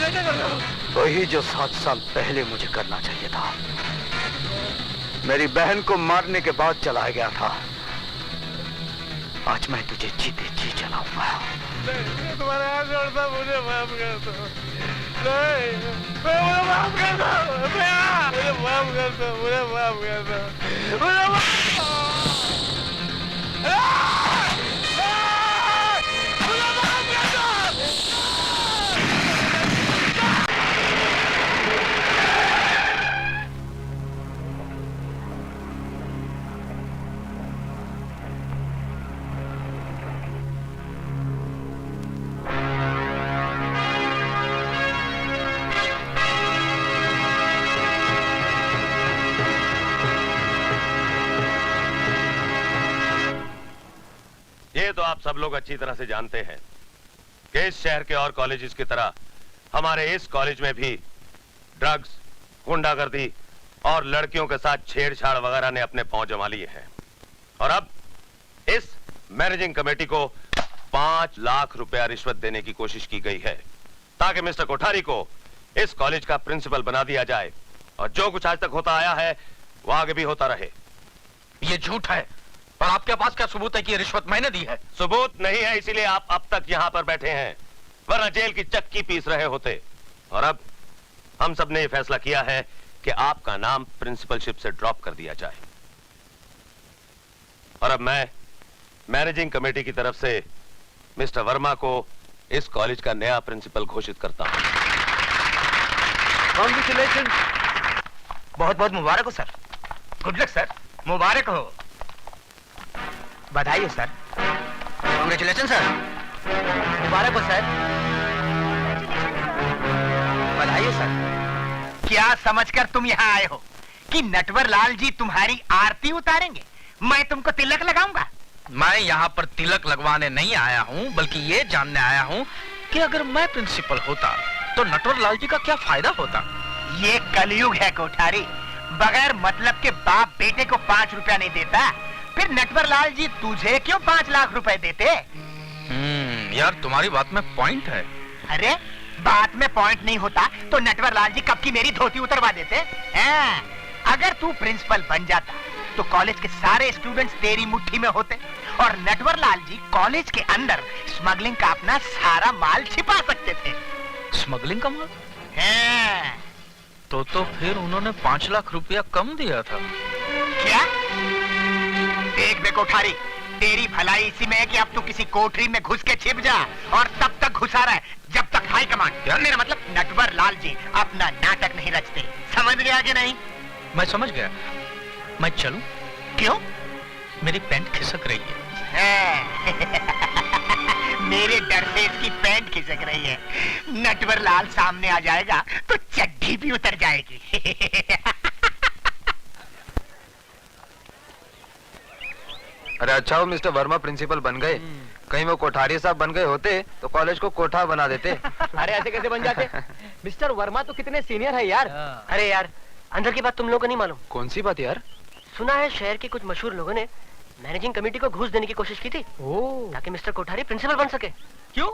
वही जो 7 साल पहले मुझे करना चाहिए था। मेरी बहन को मारने के बाद चला गया था। आज मैं तुझे जीते जी चलाऊंगा। तुम्हारे हाथ जोड़ता, मुझे माफ कर दो। नहीं, मुझे माफ कर दो। मुझे माफ कर दो। मुझे माफ कर दो। मुझे माफ ये तो आप सब लोग अच्छी तरह से जानते हैं कि इस शहर के और कॉलेजेस की तरह हमारे इस कॉलेज में भी ड्रग्स, गुंडागर्दी और लड़कियों के साथ छेड़छाड़ वगैरह ने अपने पांव जमा लिए हैं। और अब इस मैनेजिंग कमेटी को 5 लाख रुपया रिश्वत देने की कोशिश की गई है ताकि मिस्टर कोठारी को इस कॉलेज का प्रिंसिपल बना दिया जाए और जो कुछ आज तक होता आया है वो आगे भी होता रहे। ये झूठ है। और आपके पास क्या सबूत है कि ये रिश्वत मैंने दी है? सबूत नहीं है, इसीलिए आप अब तक यहाँ पर बैठे हैं, वरना जेल की चक्की पीस रहे होते। और अब हम सब ने ये फैसला किया है कि आपका नाम प्रिंसिपलशिप से ड्रॉप कर दिया जाए। और अब मैं मैनेजिंग कमेटी की तरफ से मिस्टर वर्मा को इस कॉलेज का नया प्रिंसिपल घोषित करता हूं। कांग्रेचुलेशन। बहुत बहुत मुबारक हो सर। Good luck sir. मुबारक हो। बधाई हो सर। Congratulation sir. मुबारक हो सर। बधाई हो सर। क्या समझकर तुम यहाँ आए हो कि नटवर लाल जी तुम्हारी आरती उतारेंगे? मैं तुमको तिलक लगाऊंगा। मैं यहाँ पर तिलक लगवाने नहीं आया हूँ, बल्कि ये जानने आया हूँ कि अगर मैं प्रिंसिपल होता तो नटवर लाल जी का क्या फायदा होता। ये कलयुग है कोठारी। बगैर मतलब के बाप बेटे को 5 रुपया नहीं देता, फिर नटवर लाल जी तुझे क्यों 5 लाख रुपए देते? यार तुम्हारी बात में पॉइंट है। अरे बात में पॉइंट नहीं होता तो नटवर लाल जी कब की मेरी धोती उतरवा देते हैं। अगर तू प्रिंसिपल बन जाता तो कॉलेज के सारे स्टूडेंट्स तेरी मुट्ठी में होते और नटवर लाल जी कॉलेज के अंदर स्मगलिंग का अपना सारा माल छिपा सकते थे। स्मगलिंग का माल? तो फिर उन्होंने 5 लाख रुपया कम दिया था क्या? देख बे कोठारी, तेरी भलाई इसी में है कि अब तू किसी कोठरी में घुस के छिप जा और तब तक घुसा रहे जब तक हाई कमांड, मेरा मतलब नटवर लाल जी अपना नाटक नहीं रचते। समझ गया कि नहीं? मैं समझ गया। मैं चलूं? क्यों? मेरी पैंट खिसक रही है। मेरे डर से इसकी पैंट खिसक रही है। नटवर लाल सामने आ जाएगा तो चड्डी भी उतर जाएगी। अरे अच्छा हो मिस्टर वर्मा प्रिंसिपल बन गए। कहीं वो कोठारी साहब बन गए होते तो कॉलेज को कोठा बना देते। अरे ऐसे कैसे बन जाते? मिस्टर वर्मा तो कितने सीनियर है यार। अरे यार अंदर की बात तुम लोगों को नहीं मालूम। कौन सी बात यार? सुना है शहर के कुछ मशहूर लोगों ने मैनेजिंग कमेटी को घूस देने की कोशिश की थी ताकि मिस्टर कोठारी प्रिंसिपल बन सके। क्यों?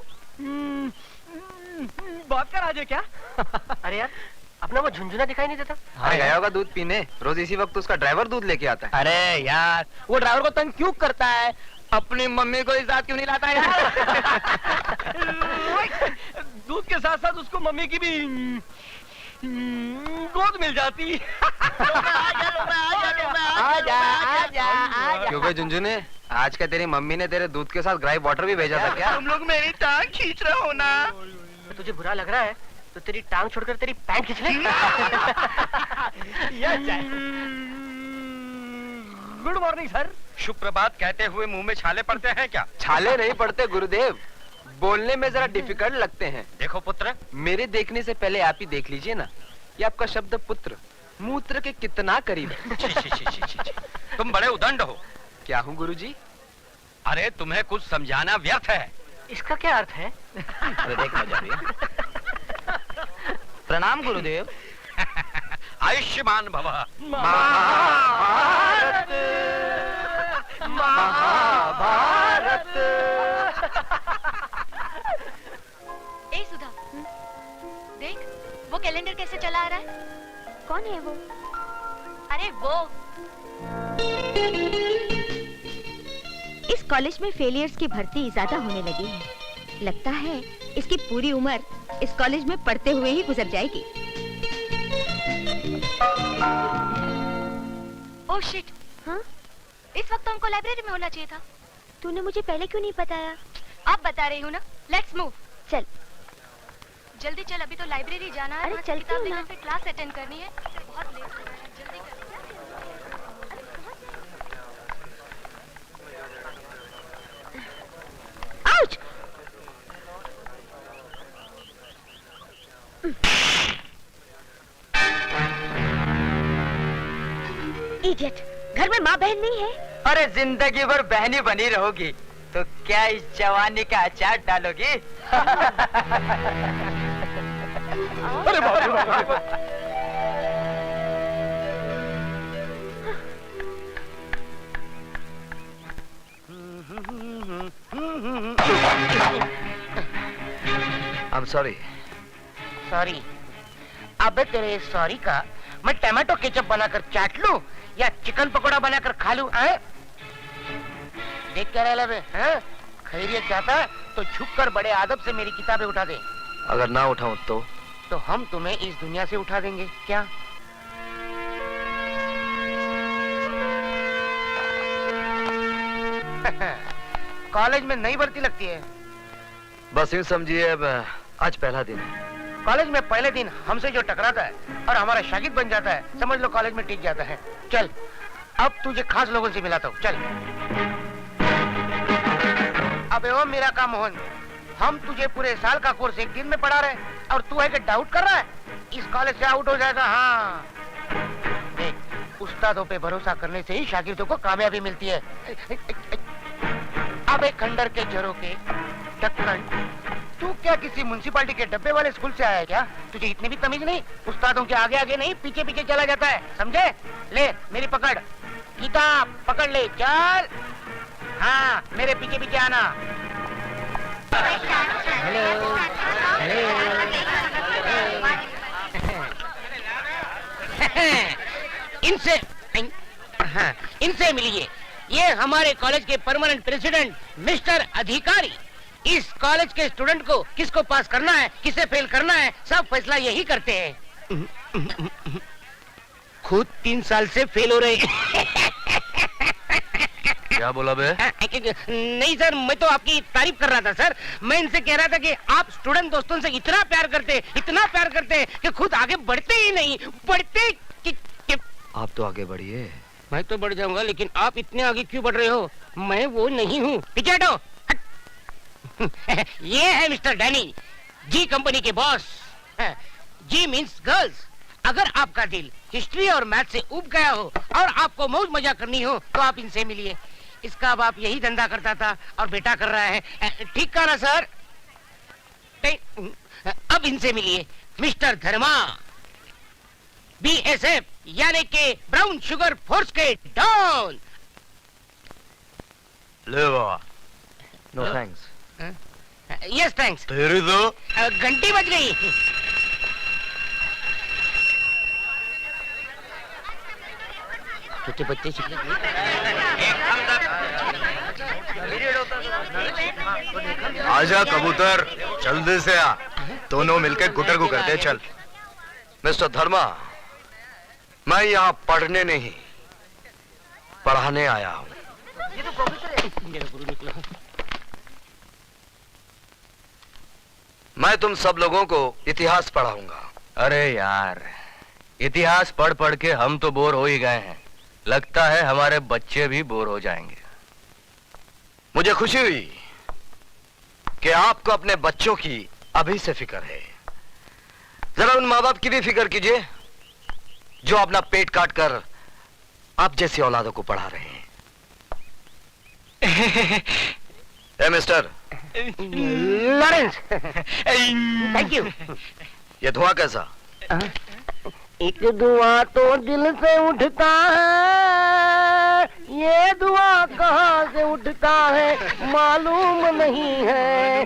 बात का राज है क्या? अरे यार अपना वो झुंझुना दिखाई नहीं देता? अरे गया होगा दूध पीने। रोज इसी वक्त उसका ड्राइवर दूध लेके आता है। अरे यार वो ड्राइवर को तंग क्यों करता है? अपनी मम्मी को इस साथ क्यों नहीं लाता यार? दूध के साथ साथ उसको मम्मी की भी गोद मिल जाती। क्यों भाई झुंझुने, आज क्या तेरी मम्मी ने तेरे दूध के साथ ग्राइप वाटर भी भेजा था क्या? तुम लोग मेरी टांग खींच रहे हो ना। तुझे बुरा लग रहा है तो तेरी टांग छोड़कर तेरी पैंट खींच ले। Good morning sir. सुप्रभात कहते हुए मुंह में छाले पड़ते हैं क्या? छाले नहीं पड़ते गुरुदेव, बोलने में जरा डिफिकल्ट लगते हैं। देखो पुत्र, मेरे देखने से पहले आप ही देख लीजिए ना। ये आपका शब्द पुत्र मूत्र के कितना करीब है। तुम बड़े उदंड हो। क्या हूँ गुरुजी? अरे तुम्हें कुछ समझाना व्यर्थ है। इसका क्या अर्थ है? अरे देखना जरूर। प्रणाम गुरुदेव। आयुष्मान भव। महाभारत महाभारत। ए सुधा, देख कौन है वो? अरे वो इस कॉलेज में फेलियर्स की भर्ती ज्यादा होने लगी है। लगता है इसकी पूरी उम्र इस कॉलेज में पढ़ते हुए ही गुजर जाएगी। Oh shit. हाँ? इस वक्त तो हमको लाइब्रेरी में होना चाहिए था। तूने मुझे पहले क्यों नहीं बताया? अब बता रही हूँ ना। Let's move. चल। जल्दी चल, अभी तो लाइब्रेरी जाना है। अरे वहाँ से चलती किताब हूँ लेकर ना। फिर क्लास अटेंड करनी है। बहुत लेट हो रहा है, जल्दी कर। आउच! इडियट! घर में माँ बहन नहीं है? अरे जिंदगी भर बहनी बनी रहोगी तो क्या इस जवानी का अचार डालोगी? अरे बाप रे बाप। I'm sorry. सॉरी। अबे तेरे सॉरी का मैं टमाटो केचप बनाकर चाट लूं या चिकन पकोड़ा बनाकर खा लूं? देख क्या रहा है? खैरियत चाहता है तो झुककर बड़े आदब से मेरी किताबें उठा दे। अगर ना उठाऊं तो हम तुम्हें इस दुनिया से उठा देंगे क्या? कॉलेज में नई भर्ती लगती है। बस यूं समझिए अब आज पहला दिन है। कॉलेज में पहले दिन हमसे जो टकराता है और हमारा शागिर्द बन जाता है, समझ लो कॉलेज में टिक जाता है। चल अब तुझे खास लोगों से मिलाता हूँ। चल। अबे ओ मेरा काम मोहन, हम तुझे पूरे साल का कोर्स एक दिन में पढ़ा रहे और तू है कि डाउट कर रहा है इस कॉलेज से आउट हो जाएगा। हाँ देख, उस्तादों पे भरोसा करने से ही शागिर्दों को कामयाबी मिलती है। अबे खंडर के झरोके ढक्कन, तू क्या किसी म्युनिसिपालिटी के डब्बे वाले स्कूल से आया है क्या? तुझे इतनी भी तमीज नहीं? उस्तादों के आगे आगे नहीं, पीछे पीछे चला जाता है, समझे? ले मेरी पकड़, किताब पकड़ ले, चल। हाँ मेरे पीछे पीछे आना। इनसे मिलिए, ये हमारे कॉलेज के परमानेंट प्रेसिडेंट मिस्टर अधिकारी। इस कॉलेज के स्टूडेंट को किसको पास करना है, किसे फेल करना है, सब फैसला यही करते हैं। खुद 3 साल से फेल हो रहे। क्या बोला बे? नहीं सर, मैं तो आपकी तारीफ कर रहा था सर। मैं इनसे कह रहा था कि आप स्टूडेंट दोस्तों से इतना प्यार करते कि खुद आगे बढ़ते ही नहीं, बढ़ते कि... आप तो आगे बढ़िए। मैं तो बढ़ जाऊंगा, लेकिन आप इतने आगे क्यों बढ़ रहे हो? मैं वो नहीं हूँ। पीछे हटो। ये है मिस्टर डैनी, जी कंपनी के बॉस। जी मीन्स गर्ल्स। अगर आपका दिल हिस्ट्री और मैथ से उब गया हो और आपको मौज मजा करनी हो तो आप इनसे मिलिए। इसका बाप यही धंधा करता था और बेटा कर रहा है। ठीक कहा ना सर? अब इनसे मिलिए, मिस्टर धर्मा, BSF यानी के ब्राउन शुगर फोर्स के डॉन। ले बाबा। No thanks. Yes thanks. तेरी तो घंटी बज गई। छोटे बच्चे आजा कबूतर, जल्दी से आ। दोनों मिलकर गुटर को करते चल। मिस्टर धर्मा, मैं यहाँ पढ़ने नहीं पढ़ाने आया हूँ। मैं तुम सब लोगों को इतिहास पढ़ाऊंगा। अरे यार, इतिहास पढ़ पढ़ के हम तो बोर हो ही गए हैं। लगता है हमारे बच्चे भी बोर हो जाएंगे। मुझे खुशी हुई कि आपको अपने बच्चों की अभी से फिक्र है। जरा उन माँ बाप की भी फिक्र कीजिए जो अपना पेट काट कर आप जैसी औलादों को पढ़ा रहे हैं। ए मिस्टर लॉरेंस, थैंक यू। ये धुआं कैसा? एक धुआं तो दिल से उठता है, ये धुआं कहाँ से उठता है मालूम नहीं है।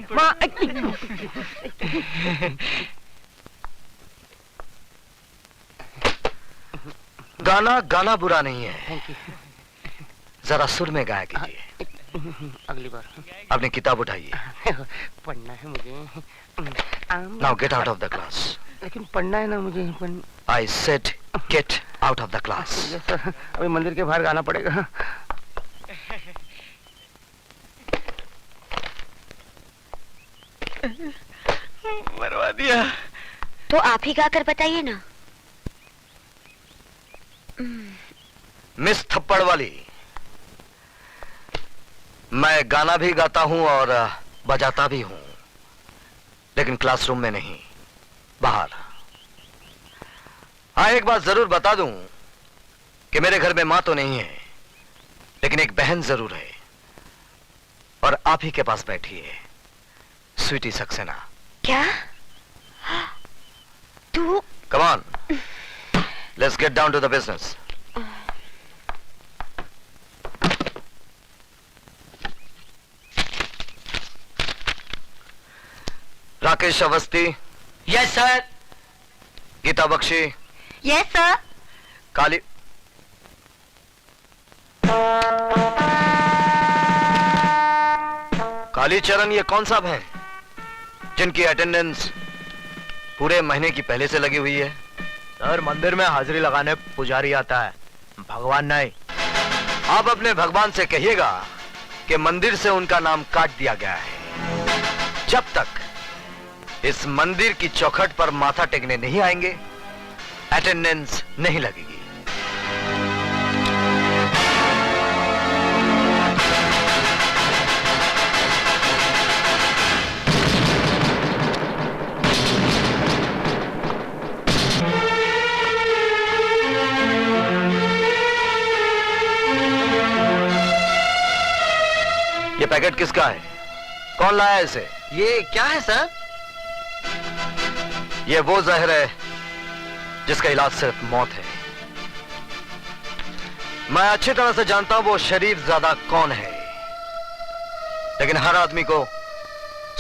गाना गाना बुरा नहीं है, जरा सुर में गाया कीजिए। अगली बार। अपनी किताब उठाइए। पढ़ना है मुझे। Now get out of the class. लेकिन पढ़ना है ना मुझे। I said get out of the class. अभी मंदिर के बाहर गाना पड़ेगा। मरवा दिया। तो आप ही गा कर बताइए ना। मिस थप्पड़ वाली, मैं गाना भी गाता हूं और बजाता भी हूं, लेकिन क्लासरूम में नहीं, बाहर। हाँ, एक बात जरूर बता दूं कि मेरे घर में मां तो नहीं है, लेकिन एक बहन जरूर है, और आप ही के पास बैठी है, स्वीटी सक्सेना। क्या? तू? Come on, let's get down to the business. Rakesh Awasthi. Yes sir. Geeta Bakshi. Yes sir. Kali Kalicharan, ये कौन साहब हैं जिनकी अटेंडेंस पूरे महीने की पहले से लगी हुई है? सर, मंदिर में हाजिरी लगाने पुजारी आता है, भगवान नहीं। आप अपने भगवान से कहिएगा कि मंदिर से उनका नाम काट दिया गया है। जब तक इस मंदिर की चौखट पर माथा टेकने नहीं आएंगे, अटेंडेंस नहीं लगेगी। ये पैकेट किसका है? कौन लाया इसे? ये क्या है सर? ये वो जहर है जिसका इलाज सिर्फ मौत है। मैं अच्छी तरह से जानता हूं वो शरीफ ज़्यादा कौन है, लेकिन हर आदमी को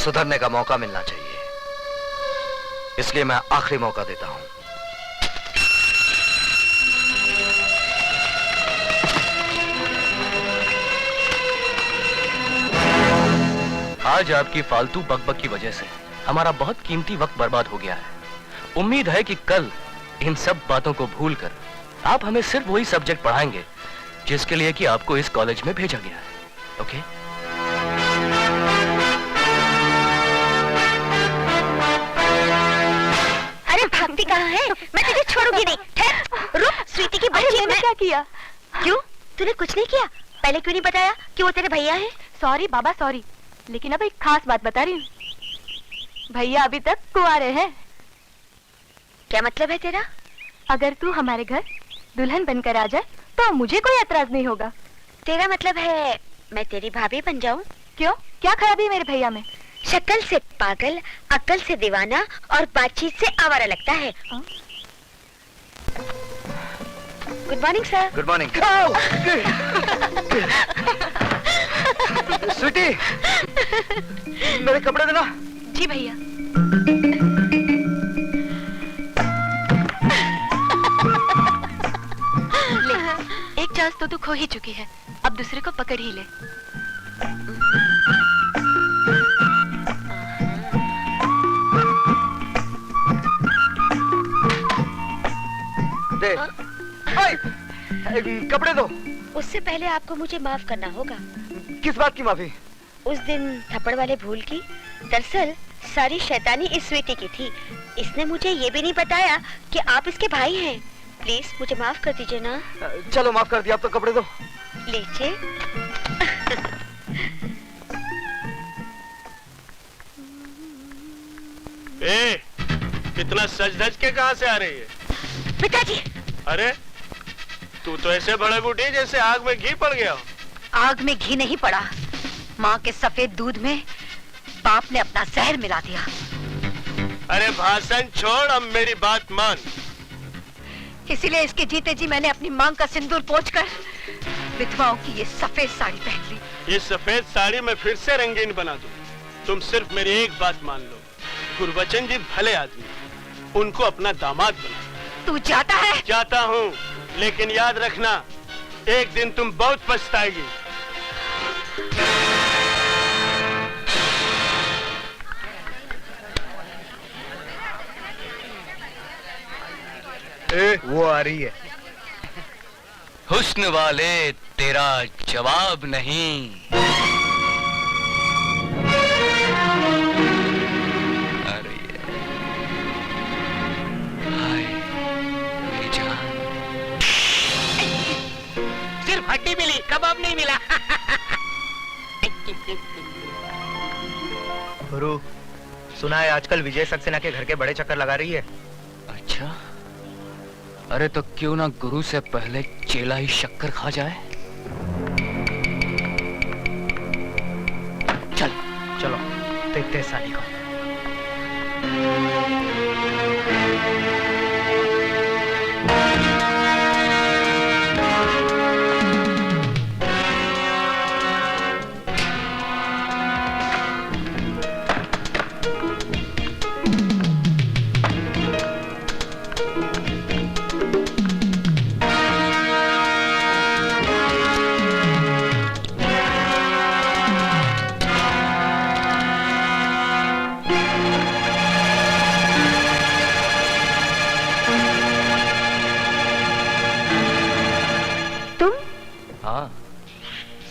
सुधरने का मौका मिलना चाहिए, इसलिए मैं आखिरी मौका देता हूं। आज आपकी फालतू बकबक की वजह से हमारा बहुत कीमती वक्त बर्बाद हो गया है। उम्मीद है कि कल इन सब बातों को भूलकर आप हमें सिर्फ वही सब्जेक्ट पढ़ाएंगे जिसके लिए कि आपको इस कॉलेज में भेजा गया है। ओके? अरे भागती कहाँ है? मैं तुझे छोड़ूंगी नहीं। ठहर, रुक। स्वीटी की बच्ची ने क्या किया? क्यों? तूने कुछ नहीं किया? पहले क्यों नहीं बताया कि वो तेरे भैया हैं? सॉरी बाबा सॉरी, लेकिन अब एक खास बात बता रही हूँ। भैया अभी तक कुंवारे हैं। क्या मतलब है तेरा? अगर तू हमारे घर दुल्हन बनकर आ जाए तो मुझे कोई एतराज नहीं होगा। तेरा मतलब है मैं तेरी भाभी बन जाऊं? क्यों? क्या खराबी है मेरे भैया में? शक्ल से पागल, अक्ल से दीवाना और बातचीत से आवारा लगता है। Good morning sir. Good morning. Sweetie, मेरे कपड़े देना। जी भैया। ले, एक चांस तो तू खो ही चुकी है, अब दूसरे को पकड़ ही ले। दे। कपड़े दो। उससे पहले आपको मुझे माफ करना होगा। किस बात की माफी? उस दिन थप्पड़ वाले भूल की। दरअसल सारी शैतानी इस स्वीटी की थी। इसने मुझे ये भी नहीं बताया कि आप इसके भाई हैं। प्लीज मुझे माफ कर दीजिए ना। चलो माफ कर दिया, अब तो कपड़े दो। लीजिए। ए, इतना सज धज के कहाँ से आ रही है? पिताजी। अरे तू तो ऐसे भड़क उठी जैसे आग में घी पड़ गया हो। आग में घी नहीं पड़ा, माँ के सफेद दूध में बाप ने अपना जहर मिला दिया। अरे भाषण छोड़, अब मेरी बात मान। इसीलिए इसके जीते जी मैंने अपनी मांग का सिंदूर पोंछकर विधवाओं की ये सफेद साड़ी पहन ली। ये सफेद साड़ी मैं फिर से रंगीन बना दूं। तुम सिर्फ मेरी एक बात मान लो, गुरबचन जी भले आदमी, उनको अपना दामाद बना। तू जाता है? जाता हूँ, लेकिन याद रखना, एक दिन तुम बहुत पछताएगी। वो आ रही है। हुस्न वाले तेरा जवाब नहीं। अरे हाय मेरी जान। सिर्फ हड्डी मिली, कबाब नहीं मिला। गुरु, सुना है आजकल विजय सक्सेना के घर के बड़े चक्कर लगा रही है। अच्छा, अरे तो क्यों ना गुरु से पहले चेला ही शक्कर खा जाए। चल चलो देखते हैं साली को।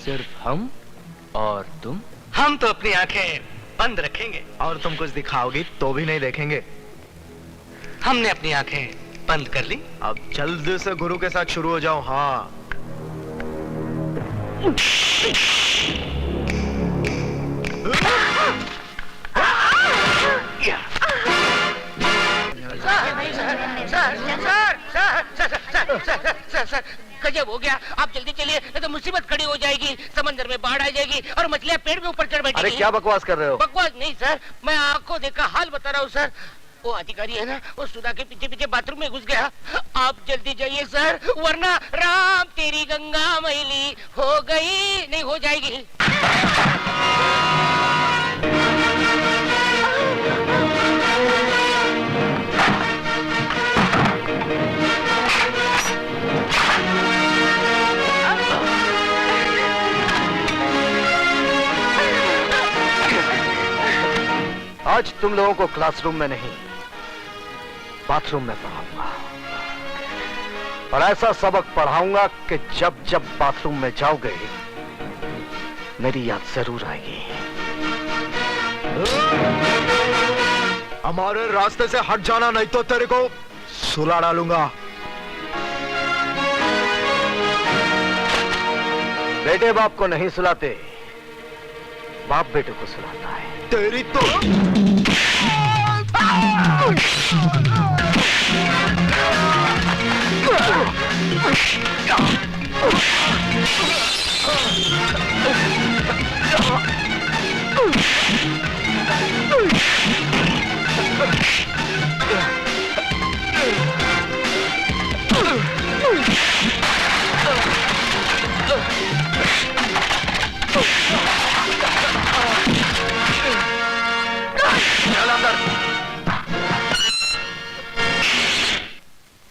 सिर्फ हम और तुम। हम तो अपनी आंखें बंद रखेंगे और तुम कुछ दिखाओगी तो भी नहीं देखेंगे। हमने अपनी आंखें बंद कर ली। अब जल्द से गुरु के साथ शुरू हो जाओ। हाँ सर, गजब हो गया। आप जल्दी चलिए, नहीं तो मुसीबत खड़ी हो जाएगी। समंदर में बाढ़ आ जाएगी और मछलियां पेड़ के ऊपर चढ़ बैठेगी। अरे क्या बकवास कर रहे हो? बकवास नहीं सर, मैं आंखों देखा हाल बता रहा हूँ सर। वो अधिकारी है ना, वो सुधा के पीछे पीछे बाथरूम में घुस गया। आप जल्दी जाइए सर, वरना राम तेरी गंगा मैली हो गई नहीं हो जाएगी। आज तुम लोगों को क्लासरूम में नहीं, बाथरूम में पढ़ाऊंगा। और ऐसा सबक पढ़ाऊंगा कि जब जब बाथरूम में जाओगे मेरी याद जरूर आएगी। हमारे रास्ते से हट जाना, नहीं तो तेरे को सुला डालूंगा। बेटे बाप को नहीं सुलाते, बाप बेटे को सुलाता है। तेरी तो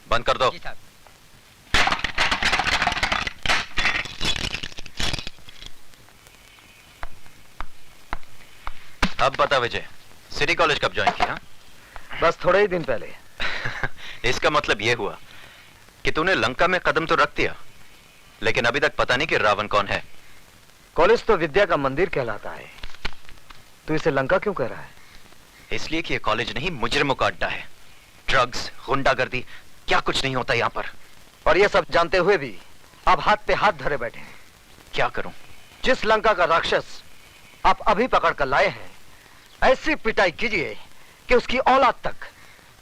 बंद कर दो। अब बता विजय, सिटी कॉलेज कब ज्वाइन किया? बस थोड़े ही दिन पहले। इसका मतलब यह हुआ कि तूने लंका में कदम तो रख दिया, लेकिन अभी तक पता नहीं कि रावण कौन है। कॉलेज तो विद्या का मंदिर कहलाता है, तू इसे लंका क्यों कह रहा है? इसलिए कि यह कॉलेज नहीं, मुजरिमों का अड्डा है। ड्रग्स, गुंडागर्दी, क्या कुछ नहीं होता यहाँ पर। और ये सब जानते हुए भी आप हाथ पे हाथ धरे बैठे हैं। क्या करूं? जिस लंका का राक्षस आप अभी पकड़ कर लाए हैं, ऐसी पिटाई कीजिए कि उसकी औलाद तक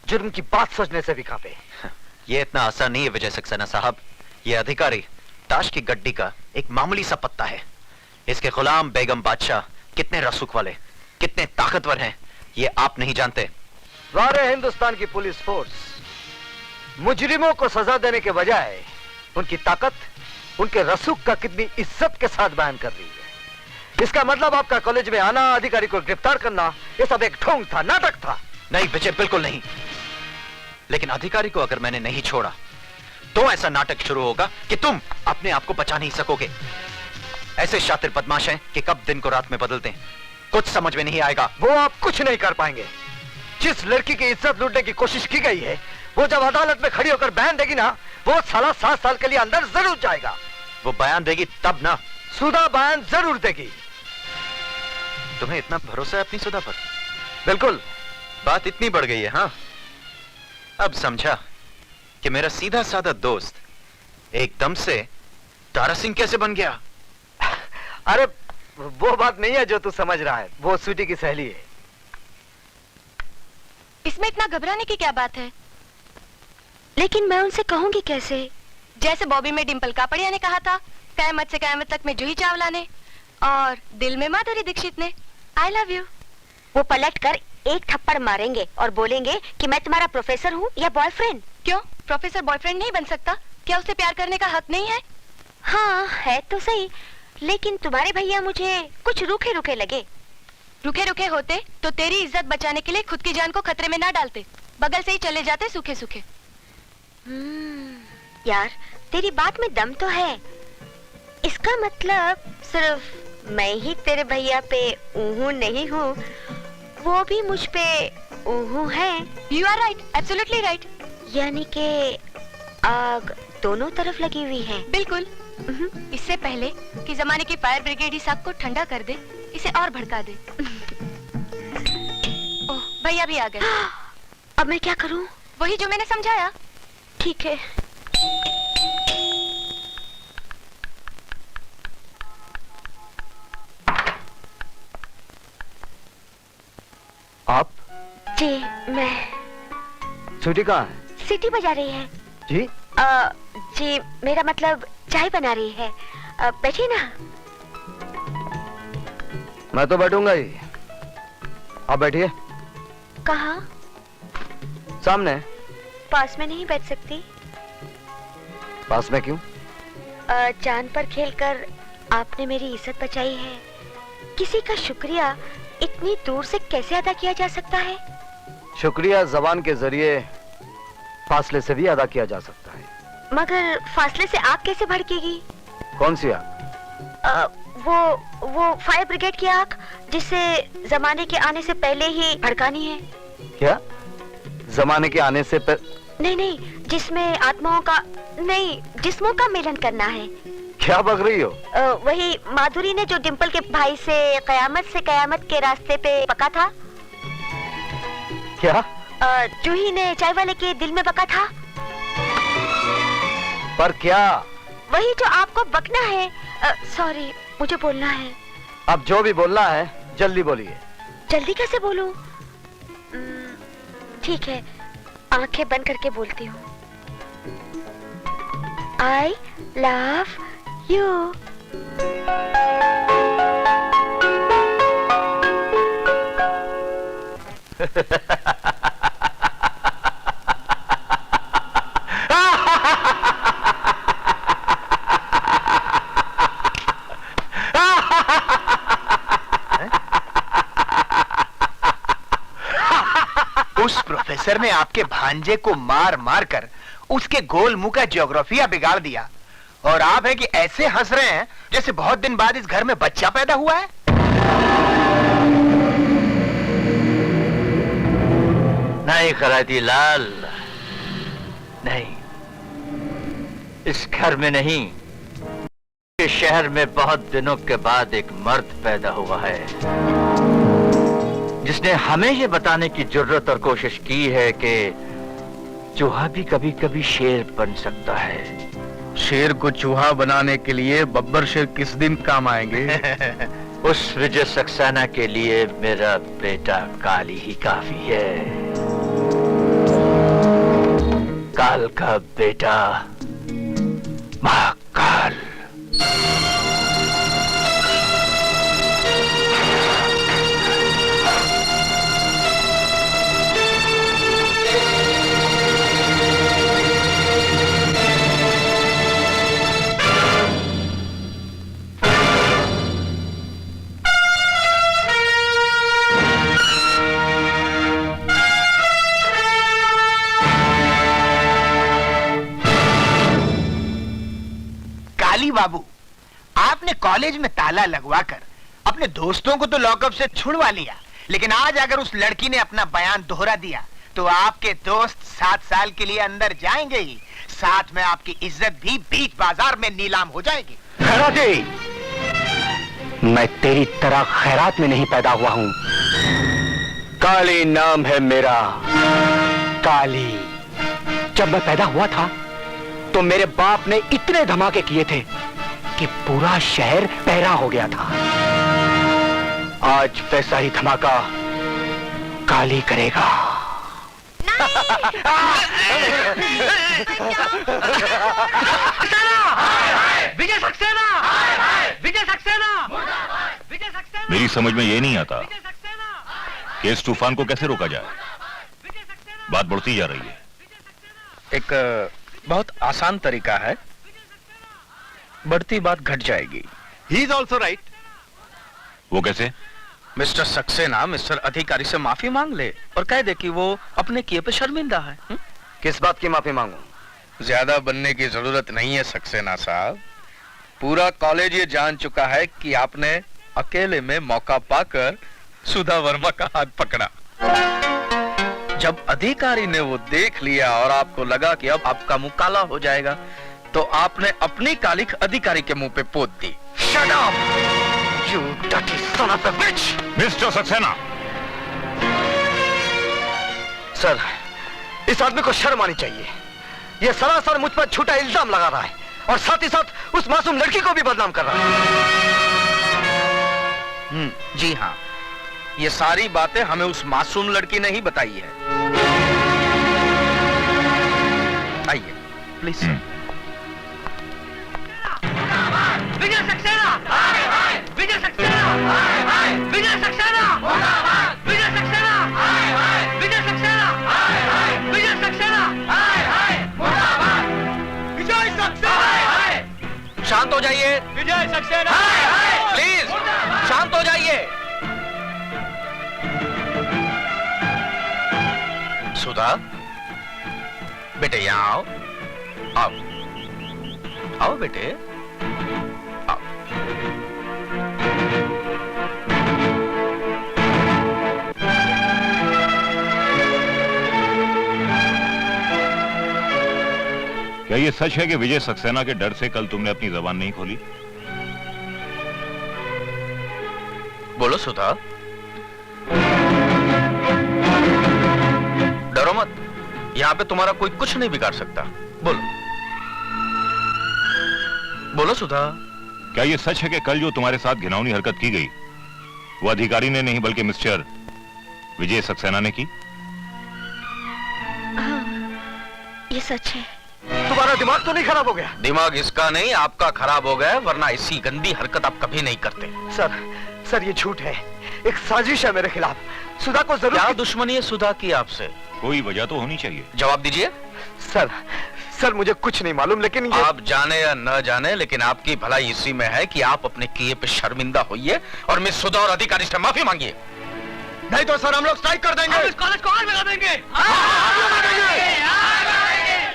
जुर्म की बात सोचने से भी कांपे। यह इतना आसान नहीं है विजय सक्सेना साहब। यह अधिकारी ताश की गड्डी का एक मामूली सा पत्ता है। इसके गुलाम बेगम बादशाह कितने रसूख वाले, कितने ताकतवर हैं, ये आप नहीं जानते। सारे हिंदुस्तान की पुलिस फोर्स मुजरिमों को सजा देने के बजाय उनकी ताकत, उनके रसूख का कितनी इज्जत के साथ बयान कर रही है। इसका मतलब आपका कॉलेज में आना, अधिकारी को गिरफ्तार करना, ये सब एक ढोंग था, नाटक था। नहीं विजय, बिल्कुल नहीं। लेकिन अधिकारी को अगर मैंने नहीं छोड़ा तो ऐसा नाटक शुरू होगा कि तुम अपने आप को बचा नहीं सकोगे। ऐसे शातिर बदमाश हैं कि कब दिन को रात में बदलते हैं, कुछ समझ में नहीं आएगा। वो आप कुछ नहीं कर पाएंगे। जिस लड़की की इज्जत लूटने की कोशिश की गई है, वो जब अदालत में खड़ी होकर बयान देगी ना, वो साला 7 साल के लिए अंदर जरूर जाएगा। वो बयान देगी तब ना। सुधा बयान जरूर देगी। तुम्हें इतना भरोसा है अपनी सुधा पर? बिल्कुल। बात इतनी बढ़ गई है। हाँ, अब समझा कि मेरा सीधा साधा दोस्त एकदम से तारा सिंह कैसे बन गया। अरे वो बात नहीं है जो तू समझ रहा है, वो स्वीटी की सहेली है। इसमें इतना घबराने की क्या बात है? लेकिन मैं उनसे कहूंगी कैसे? जैसे बॉबी में डिंपल कापड़िया ने कहा था, कयामत से कयामत तक में जूही चावला ने, और दिल में माधुरी दीक्षित ने, आई लव यू। वो पलट कर एक थप्पड़ मारेंगे और बोलेंगे कि मैं तुम्हारा प्रोफेसर हूँ या बॉयफ्रेंड। क्यों, प्रोफेसर बॉयफ्रेंड नहीं बन सकता? क्या उसे प्यार करने का हक नहीं है? हाँ है तो सही, लेकिन तुम्हारे भैया मुझे कुछ रूखे रूखे लगे। रुके रुके होते तो तेरी इज्जत बचाने के लिए खुद की जान को खतरे में ना डालते, बगल से ही चले जाते सूखे सूखे। यार तेरी बात में दम तो है। इसका मतलब सिर्फ मैं ही तेरे भैया पे ऊहू नहीं हूँ, वो भी मुझ पे ऊहू है। You are right, absolutely right. यानी कि आग दोनों तरफ लगी हुई है। बिल्कुल। इससे पहले कि जमाने की फायर ब्रिगेड इस आग को ठंडा कर दे, इसे और भड़का दे। ओह, भैया भी आ गए। अब मैं क्या करूं? वही जो मैंने समझाया। ठीक है। आप? जी मैं। स्वीटी कहाँ है? सीटी बजा रही है। जी? जी मेरा मतलब चाय बना रही है। बैठिए ना। मैं तो बैठूंगा ही। आप बैठिए। कहाँ? सामने। पास में नहीं बैठ सकती? पास में क्यों? जान पर खेलकर आपने मेरी इज्जत बचाई है। किसी का शुक्रिया इतनी दूर से कैसे अदा किया जा सकता है? शुक्रिया जबान के जरिए फासले से भी अदा किया जा सकता है। मगर फासले से आग कैसे भड़केगी? कौन सी आग? वो फायर ब्रिगेड की आग, जिसे जमाने के आने से पहले ही भड़कानी है। क्या? जमाने के आने से नहीं, जिसमें आत्माओं का नहीं, जिस्मों का मिलन करना है। क्या बक रही हो? वही माधुरी ने जो डिंपल के भाई से कयामत के रास्ते पे बका था। क्या? जूही ने चाय वाले के दिल में बका था। पर क्या? वही जो आपको बकना है। सॉरी, मुझे बोलना है। अब जो भी बोलना है जल्दी बोलिए। जल्दी कैसे बोलूं? ठीक है, आंखें बंद करके बोलती हूँ। I love you। उस प्रोफेसर ने आपके भांजे को मार मार कर उसके गोल मुंह का ज्योग्राफिया बिगाड़ दिया, और आप है कि ऐसे हंस रहे हैं जैसे बहुत दिन बाद इस घर में बच्चा पैदा हुआ है। नहीं कराती लाल, नहीं, इस घर में नहीं, इस शहर में बहुत दिनों के बाद एक मर्द पैदा हुआ है जिसने हमें ये बताने की जरूरत और कोशिश की है कि चूहा भी कभी कभी शेर बन सकता है। शेर को चूहा बनाने के लिए बब्बर शेर किस दिन काम आएंगे? उस विजय सक्सेना के लिए मेरा बेटा काली ही काफी है। काल का बेटा महाकाल। बाबू, आपने कॉलेज में ताला लगवाकर अपने दोस्तों को तो लॉकअप से छुड़वा लिया, लेकिन आज अगर उस लड़की ने अपना बयान दोहरा दिया तो आपके दोस्त 7 साल के लिए अंदर जाएंगे ही, साथ में आपकी इज्जत भी बीच बाजार में नीलाम हो जाएगी। खैराती, मैं तेरी तरह खैरात में नहीं पैदा हुआ हूं। काली नाम है मेरा, काली। जब मैं पैदा हुआ था तो मेरे बाप ने इतने धमाके किए थे कि पूरा शहर पहरा हो गया था। आज वैसा ही धमाका काली करेगा। विजय सक्सेना! विजय सक्सेना! विजय सक्सेना! मेरी समझ में ये नहीं आता कि इस तूफान को कैसे रोका जाए। बात बढ़ती जा रही है। एक बहुत आसान तरीका है, बढ़ती बात घट जाएगी। He is also right. वो कैसे? मिस्टर सक्सेना मिस्टर अधिकारी से माफी मांग ले और कह दे कि वो अपने किए पे शर्मिंदा है। किस बात की माफी मांगू? ज्यादा बनने की जरूरत नहीं है सक्सेना साहब। पूरा कॉलेज ये जान चुका है कि आपने अकेले में मौका पाकर सुधा वर्मा का हाथ पकड़ा। जब अधिकारी ने वो देख लिया और आपको लगा कि अब आपका मुंह काला हो जाएगा, तो आपने अपनी कालिख अधिकारी के मुंह पे पोत दी। Shut up, you dirty son of a bitch! Mister Saxena! Sir, इस आदमी को शर्म आनी चाहिए। ये सरासर मुझ पर झूठा इल्जाम लगा रहा है और साथ ही साथ उस मासूम लड़की को भी बदनाम कर रहा है। जी हाँ, ये सारी बातें हमें उस मासूम लड़की ने ही बताई है। आइए प्लीज। विजय सक्सेना! विजय सक्सेना! विजय सक्सेना! विजय सक्सेना! विजय सक्सेना! विजय सक्सेना! विजय सक्सेना! शांत हो जाइए। विजय सक्सेना! प्लीज शांत हो जाइए। सुधा, बेटे यहाँ आओ। आओ आओ बेटे, आओ। क्या ये सच है कि विजय सक्सेना के डर से कल तुमने अपनी जबान नहीं खोली? बोलो सुधा। डरो मत, यहाँ पे तुम्हारा कोई कुछ नहीं बिगाड़ सकता। बोलो बोलो सुधा। क्या ये सच है कि कल जो तुम्हारे साथ घिनौनी हरकत की गई वो अधिकारी ने नहीं बल्कि मिस्टर विजय सक्सेना ने की? हाँ, ये सच है। तुम्हारा दिमाग तो नहीं खराब हो गया? दिमाग इसका नहीं, आपका खराब हो गया, वरना ऐसी गंदी हरकत आप कभी नहीं करते। सर ये झूठ है, एक साजिश है मेरे खिलाफ। सुधा को जरूर। क्या दुश्मनी है सुधा की आपसे? कोई वजह तो होनी चाहिए। जवाब दीजिए। सर मुझे कुछ नहीं मालूम, लेकिन ये... आप जाने या न जाने, लेकिन आपकी भलाई इसी में है कि आप अपने किए पे शर्मिंदा होइए और मिस सुधा और अधिकारी से माफी मांगिए। नहीं तो सर हम लोग स्ट्राइक कर देंगे। इस कॉलेज को आग लगा देंगे।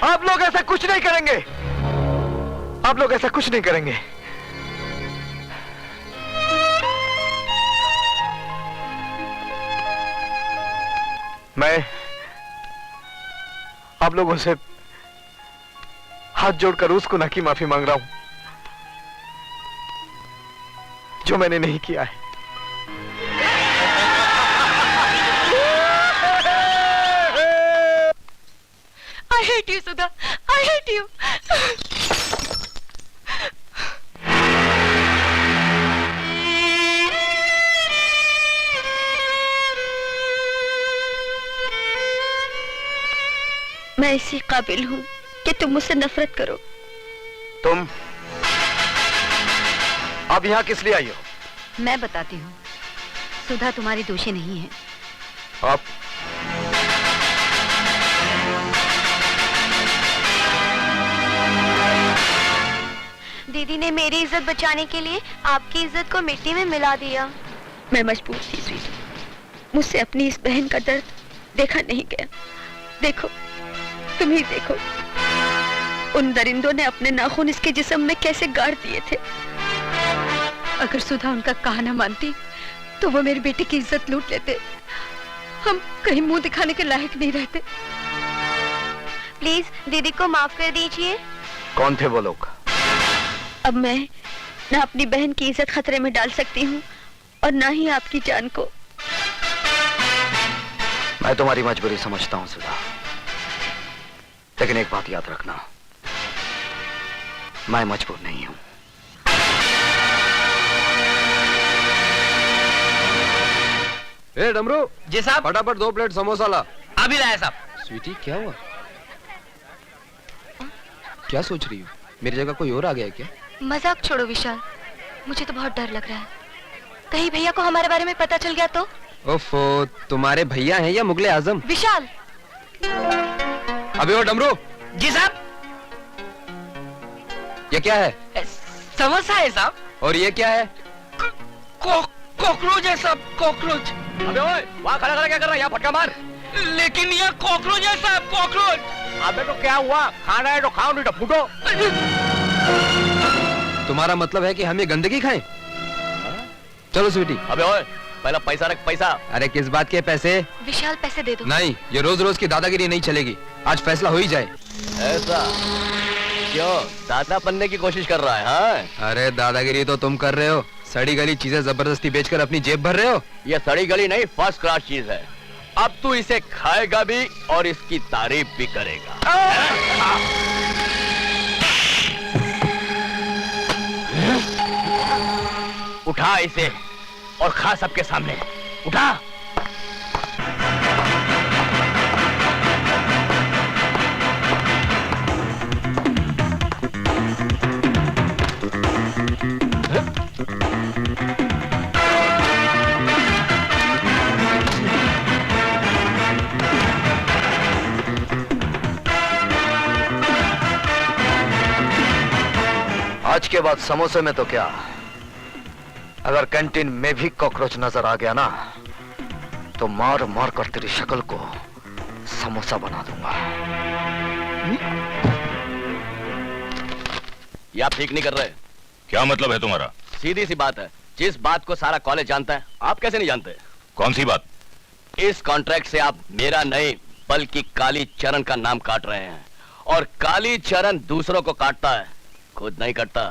आप लोग ऐसा कुछ नहीं करेंगे। आप लोग ऐसा कुछ नहीं करेंगे। मैं आप लोगों से हाथ जोड़कर उसको ना की माफी मांग रहा हूं जो मैंने नहीं किया है। I hate you, Sudha. I hate you. मैं इसी काबिल हूँ कि तुम मुझसे नफरत करो। तुम अब यहाँ किस लिए आई हो? मैं बताती हूँ, सुधा तुम्हारी दोषी नहीं है। आप दीदी ने मेरी इज्जत बचाने के लिए आपकी इज्जत को मिट्टी में मिला दिया। मैं मजबूर थी स्वीटी, मुझसे अपनी इस बहन का दर्द देखा नहीं गया। देखो, तुम ही देखो, उन दरिंदों ने अपने नाखून इसके जिस्म में कैसे गाड़ दिए थे। अगर सुधा उनका कहना मानती तो वो मेरी बेटी की इज्जत लूट लेते। हम कहीं मुंह दिखाने के लायक नहीं रहते। प्लीज दीदी को माफ कर दीजिए। कौन थे वो लोग? अब मैं न अपनी बहन की इज्जत खतरे में डाल सकती हूँ और न ही आपकी जान को। मैं तुम्हारी मजबूरी समझता हूँ सुधा, लेकिन एक बात याद रखना, मैं मजबूर नहीं हूँ। ए डमरू जी साहब। फटाफट 2 प्लेट समोसा ला। अभी लाया साहब। स्वीटी क्या हुआ? क्या सोच रही हो? मेरी जगह कोई और आ गया है क्या? मजाक छोड़ो विशाल, मुझे तो बहुत डर लग रहा है। कहीं भैया को हमारे बारे में पता चल गया तो? ओफो, तुम्हारे भैया हैं या मुगले आजम? विशाल। अबे ओ डमरू। जी साहब। ये क्या है? समोसा है साहब। और ये क्या है? कॉकरोच है साहब, कॉकरोच। अबे ओए, वहाँ खड़ा खड़ा क्या कर रहा है? यहाँ फटका मार। लेकिन ये कॉकरोच है साहब, कॉकरोच। अबे तो क्या हुआ? खाना है तो खाओ, नहीं तो फूटो। तुम्हारा मतलब है कि हम ये गंदगी खाएं? चलो स्वीटी। अबे ओए, पहला पैसा रख, पैसा। अरे किस बात के पैसे? विशाल पैसे दे दो। नहीं, ये रोज रोज की दादागिरी नहीं चलेगी। आज फैसला हो ही जाए। ऐसा क्यों? दादा बनने की कोशिश कर रहा है? हाँ? अरे दादागिरी तो तुम कर रहे हो, सड़ी गली चीजें जबरदस्ती बेचकर अपनी जेब भर रहे हो। ये सड़ी गली नहीं, फर्स्ट क्लास चीज है। अब तू इसे खाएगा भी और इसकी तारीफ भी करेगा। उठा इसे और खा सबके सामने। उठा। आज के बाद समोसे में तो क्या, अगर कैंटीन में भी कॉकरोच नजर आ गया ना तो मार मार कर तेरी शक्ल को समोसा बना दूंगा। ये आप ठीक नहीं कर रहे। क्या मतलब है तुम्हारा? सीधी सी बात है, जिस बात को सारा कॉलेज जानता है आप कैसे नहीं जानते? कौन सी बात? इस कॉन्ट्रैक्ट से आप मेरा नहीं बल्कि काली चरण का नाम काट रहे हैं, और काली चरण दूसरों को काटता है, खुद नहीं कटता।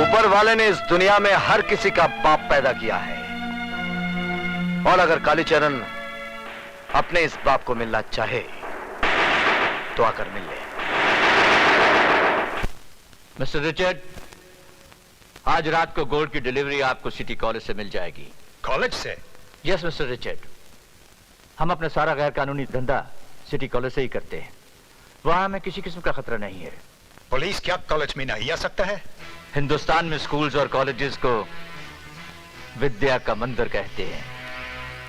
ऊपर वाले ने इस दुनिया में हर किसी का बाप पैदा किया है, और अगर कालीचरण अपने इस बाप को मिलना चाहे तो आकर मिल ले। मिस्टर रिचर्ड, आज रात को गोल्ड की डिलीवरी आपको सिटी कॉलेज से मिल जाएगी। कॉलेज से? यस मिस्टर रिचर्ड, हम अपना सारा गैर कानूनी धंधा सिटी कॉलेज से ही करते हैं। वहां हमें किसी किस्म का खतरा नहीं है। पुलिस क्या कॉलेज में नहीं आ सकता है? हिंदुस्तान में स्कूल्स और कॉलेजेस को विद्या का मंदिर कहते हैं,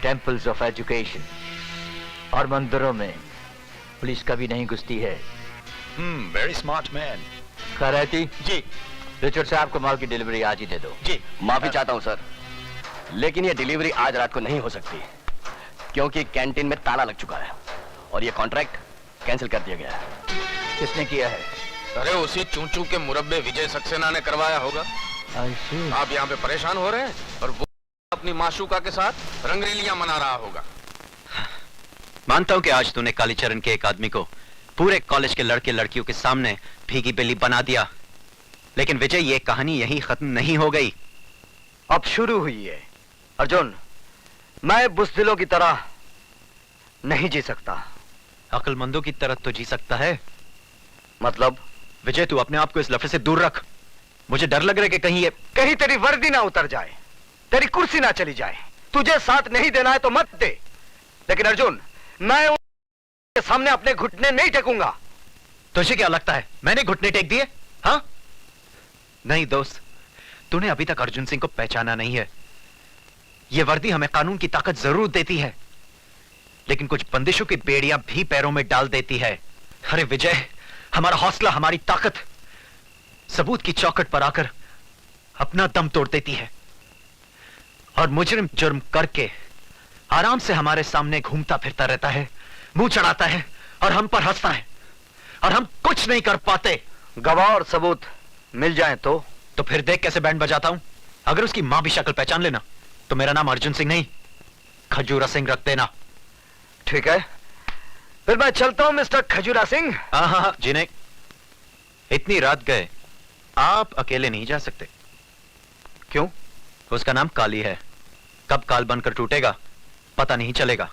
टेंपल्स ऑफ एजुकेशन, और मंदिरों में पुलिस कभी नहीं घुसती है। Very smart man. Khairati ji. Richard साहब को माल की डिलीवरी आज ही दे दो। जी। माफी चाहता हूं सर, लेकिन ये डिलीवरी आज रात को नहीं हो सकती, क्योंकि कैंटीन में ताला लग चुका है और ये कॉन्ट्रैक्ट कैंसिल कर दिया गया है। किसने किया है? अरे उसी चूचू के मुरब्बे विजय सक्सेना ने करवाया होगा। आप यहाँ पे परेशान हो रहे हैं और वो अपनी माशूका के साथ रंगरेलियां मना रहा होगा। मानता हूं कि आज तूने कालीचरण के एक आदमी को पूरे कॉलेज के लड़के लड़कियों के सामने भीगी बिल्ली बना दिया, लेकिन विजय ये कहानी यहीं खत्म नहीं हो गई, अब शुरू हुई है। अर्जुन, मैं बुज़दिलों की तरह नहीं जी सकता। अक्लमंदों की तरह तो जी सकता है। मतलब? विजय, तू अपने आप को इस लफड़े से दूर रख। मुझे डर लग रहा है कि कहीं तेरी वर्दी ना उतर जाए, तेरी कुर्सी ना चली जाए। तुझे साथ नहीं देना है तो मत दे, लेकिन अर्जुन, मैं उनके सामने अपने घुटने नहीं टेकूंगा। तुझे क्या लगता है मैंने घुटने टेक दिए? हाँ? नहीं दोस्त, तूने अभी तक अर्जुन सिंह को पहचाना नहीं है। यह वर्दी हमें कानून की ताकत जरूर देती है, लेकिन कुछ बंदिशों की बेड़ियां भी पैरों में डाल देती है। अरे विजय, हमारा हौसला, हमारी ताकत सबूत की चौखट पर आकर अपना दम तोड़ देती है, और मुजरिम जुर्म करके आराम से हमारे सामने घूमता फिरता रहता है, मुंह चढ़ाता है और हम पर हंसता है। और हम कुछ नहीं कर पाते। गवाह और सबूत मिल जाएं तो फिर देख कैसे बैंड बजाता हूं। अगर उसकी मां भी शक्ल पहचान लेना तो मेरा नाम अर्जुन सिंह नहीं खजूरा सिंह रख देना। ठीक है, फिर मैं चलता हूं मिस्टर खजूरा सिंह। हाँ जी नहीं, इतनी रात गए, आप अकेले नहीं जा सकते। क्यों? उसका नाम काली है, कब काल बनकर टूटेगा पता नहीं चलेगा।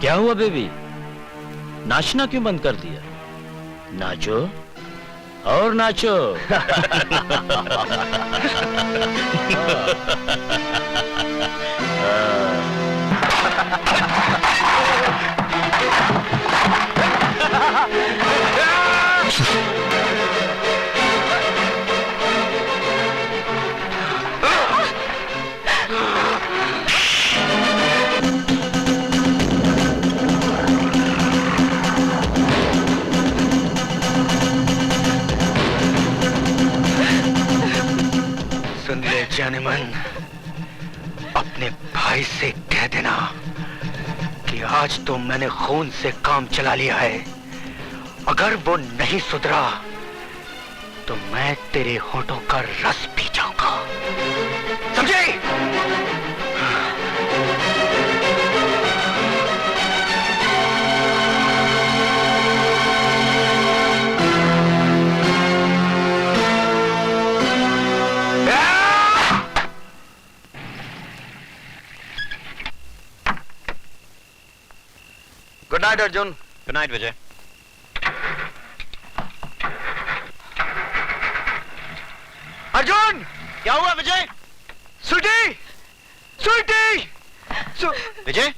क्या हुआ बेबी, नाचना क्यों बंद कर दिया? नाचो और नाचो। सुन ले जानेमन, अपने भाई से कह देना कि आज तो मैंने खून से काम चला लिया है। अगर वो नहीं सुधरा तो मैं तेरे होठों का रस पी जाऊंगा, समझे? Good night Arjun. Good night Vijay. Arjun! क्या हुआ विजय? स्वीटी! स्वीटी! विजय?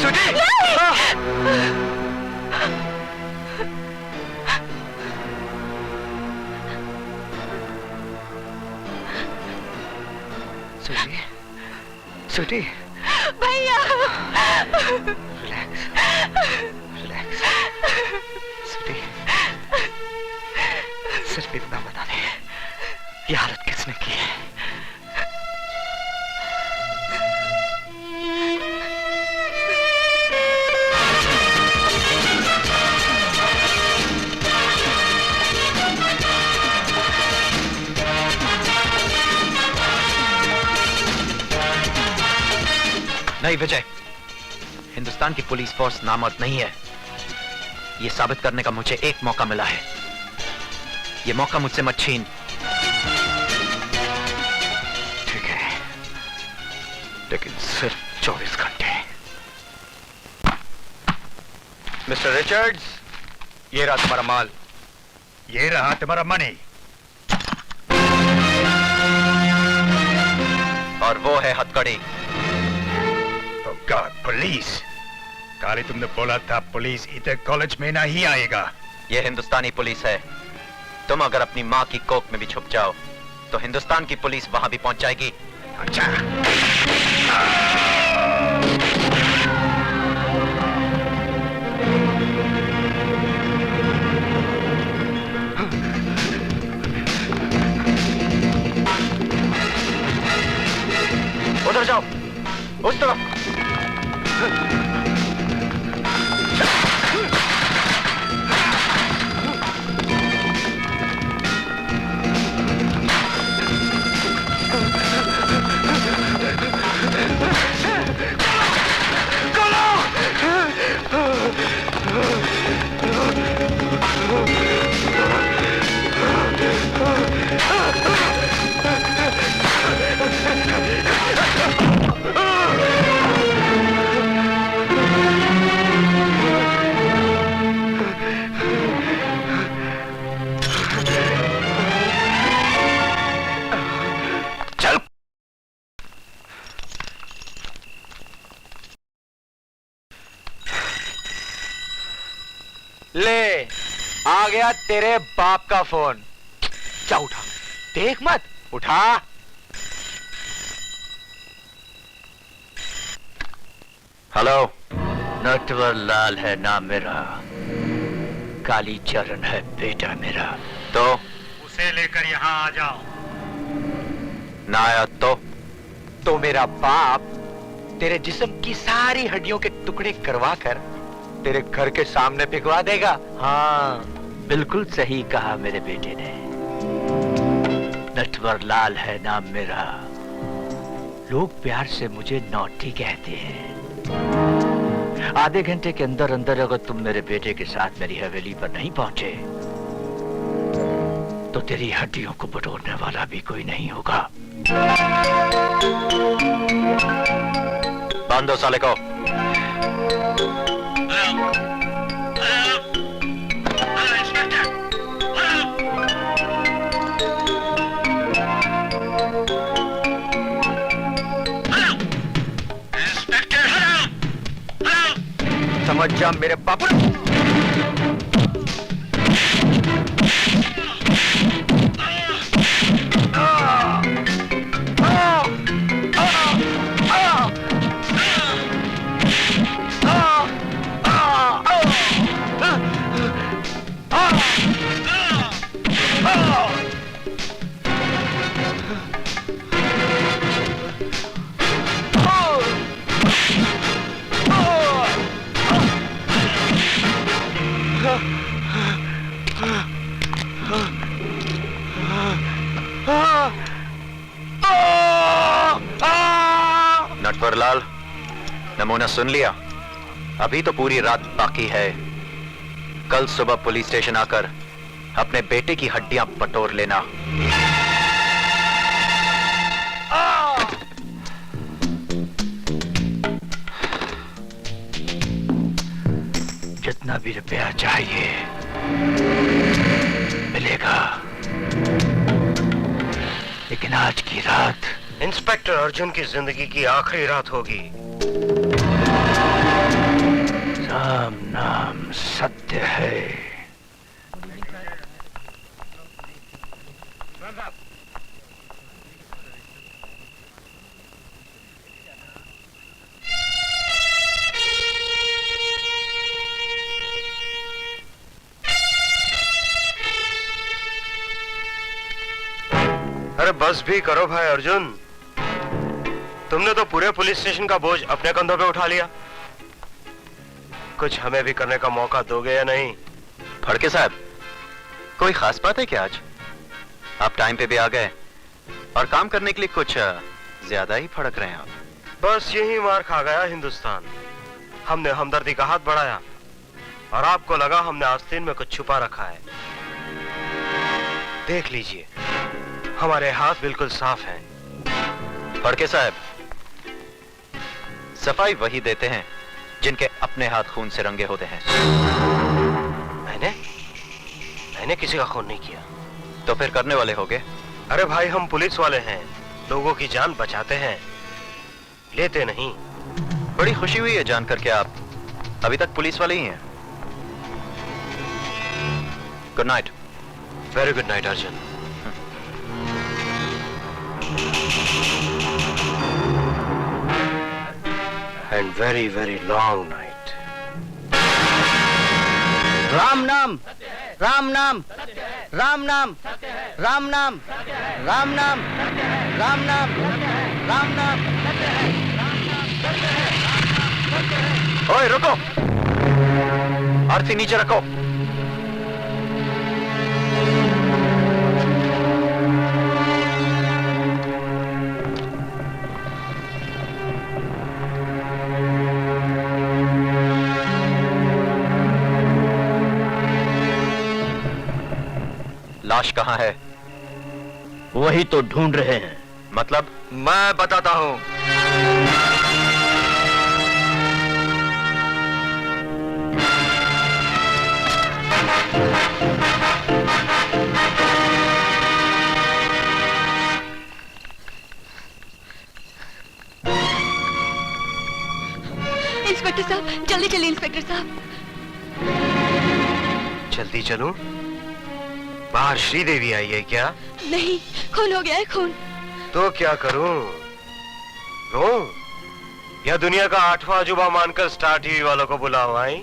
स्वीटी! स्वीटी! स्वीटी! भैया! Relax, relax. स्वीटी, सिर्फ इतना बता दे, ये हालत किसने की है? नहीं विजय, हिंदुस्तान की पुलिस फोर्स नामर्द नहीं है। यह साबित करने का मुझे एक मौका मिला है। यह मौका मुझसे मत छीन। ठीक है, लेकिन सिर्फ 24 घंटे। मिस्टर रिचर्ड्स, ये रहा तुम्हारा माल। ये रहा तुम्हारा मनी। और वो है हथकड़ी। God, police! काली, तुमने बोला था पुलिस इधर कॉलेज में नहीं आएगा। ये हिंदुस्तानी पुलिस है। तुम अगर अपनी माँ की कोख में भी छुप जाओ तो हिंदुस्तान की पुलिस वहां भी पहुंच जाएगी। अच्छा। उधर जाओ, उस तरफ। ले, आ गया तेरे बाप का फोन। क्या उठा? देख मत, उठा। हेलो। नटवर लाल है नाम मेरा, काली चरण है बेटा मेरा। तो उसे लेकर यहाँ आ जाओ। ना आया तो तो मेरा बाप तेरे जिस्म की सारी हड्डियों के टुकड़े करवा कर तेरे घर के सामने पिघवा देगा। हाँ, बिल्कुल सही कहा मेरे बेटे ने। नटवर लाल है नाम मेरा। लोग प्यार से मुझे नौटी कहते हैं। आधे घंटे के अंदर अंदर अगर तुम मेरे बेटे के साथ मेरी हवेली पर नहीं पहुंचे तो तेरी हड्डियों को बटोरने वाला भी कोई नहीं होगा। बांध दो साले को। समझ जा मेरे बापू। नटवरलाल, नमूना सुन लिया? अभी तो पूरी रात बाकी है। कल सुबह पुलिस स्टेशन आकर अपने बेटे की हड्डियां बटोर लेना। जितना भी रुपया चाहिए मिलेगा, लेकिन आज की रात इंस्पेक्टर अर्जुन की जिंदगी की आखिरी रात होगी। राम नाम सत्य है। अरे बस भी करो भाई अर्जुन, तुमने तो पूरे पुलिस स्टेशन का बोझ अपने कंधों पे उठा लिया। कुछ हमें भी करने का मौका दोगे या नहीं? फड़के साहब, कोई खास बात है क्या आज? आप टाइम पे भी आ गए और काम करने के लिए कुछ ज्यादा ही फड़क रहे हैं आप। बस यही मार खा गया हिंदुस्तान। हमने हमदर्दी का हाथ बढ़ाया और आपको लगा हमने आस्तीन में कुछ छुपा रखा है। देख लीजिए, हमारे हाथ बिल्कुल साफ हैं। फड़के साहब, सफाई वही देते हैं जिनके अपने हाथ खून से रंगे होते हैं। मैंने किसी का खून नहीं किया। तो फिर करने वाले होगे? अरे भाई, हम पुलिस वाले हैं, लोगों की जान बचाते हैं, लेते नहीं। बड़ी खुशी हुई है जानकर के आप अभी तक पुलिस वाले ही हैं। Good night. Very good night Arjun. And very, very long night. Ram नाम, राम नाम, राम नाम, राम नाम, राम नाम, राम नाम, राम नाम। ओए रुको, आरती नीचे रखो। लाश कहाँ है? वही तो ढूंढ रहे हैं। मतलब? मैं बताता हूं। इंस्पेक्टर साहब, जल्दी चलिए इंस्पेक्टर साहब। जल्दी चलूं? बाहर श्रीदेवी आई है क्या? नहीं, खून हो गया है, खून। तो क्या करूं? रो या दुनिया का 8वां अजूबा मानकर स्टार टीवी वालों को बुलावाएं?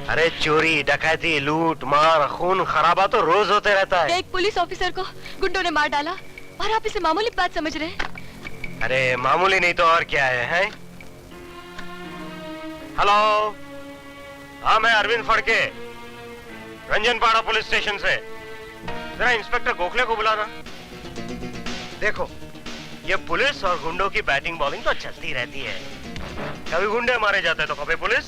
अरे चोरी, डकैती, लूट मार, खून खराबा तो रोज होते रहता है। एक पुलिस ऑफिसर को गुंडों ने मार डाला और आप इसे मामूली बात समझ रहे हैं? अरे मामूली नहीं तो और क्या है? हेलो, हाँ मैं अरविंद फड़के, रंजनपाड़ा पुलिस स्टेशन से। जरा इंस्पेक्टर गोखले को बुलाना। देखो, ये पुलिस और गुंडों की बैटिंग बॉलिंग तो चलती रहती है। कभी गुंडे मारे जाते हैं तो कभी पुलिस।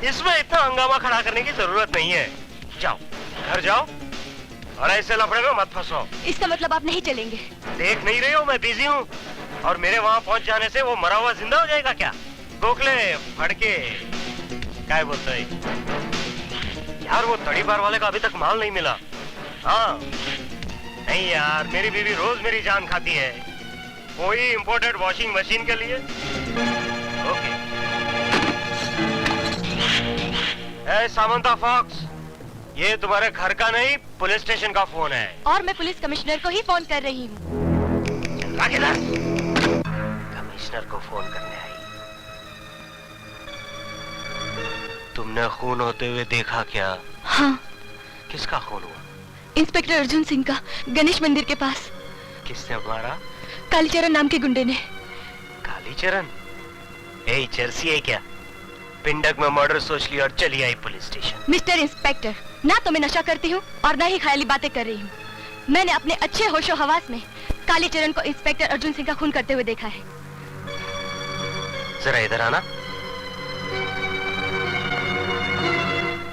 इसमें इतना हंगामा खड़ा करने की जरूरत नहीं है। जाओ, घर जाओ और ऐसे लफड़े में मत फंसो। इसका मतलब आप नहीं चलेंगे? देख नहीं रही हो मैं बिजी हूँ, और मेरे वहाँ पहुँच जाने से वो मरा हुआ जिंदा हो जाएगा क्या? गोखले फड़के क्या बोलते हैं यार? वो तड़ी बार वाले का अभी तक माल नहीं मिला। हाँ नहीं यार, मेरी बीवी रोज मेरी जान खाती है। कोई इंपोर्टेड वॉशिंग मशीन के लिए? ओके। ए सामंता फॉक्स, ये तुम्हारे घर का नहीं पुलिस स्टेशन का फोन है। और मैं पुलिस कमिश्नर को ही फोन कर रही हूँ। कमिश्नर को फोन करने आई? तुमने खून होते हुए देखा क्या? हाँ। किसका खून हुआ? इंस्पेक्टर अर्जुन सिंह का, गणेश मंदिर के पास। किसने मारा? कालीचरण नाम के गुंडे ने। कालीचरण? ए चर्सी है क्या? पिंडक में मर्डर सोच लिया और चली आई पुलिस स्टेशन। मिस्टर इंस्पेक्टर, ना तो मैं नशा करती हूँ और ना ही ख्याली बातें कर रही हूँ। मैंने अपने अच्छे होशो हवास में कालीचरण को इंस्पेक्टर अर्जुन सिंह का खून करते हुए देखा है। जरा इधर आना।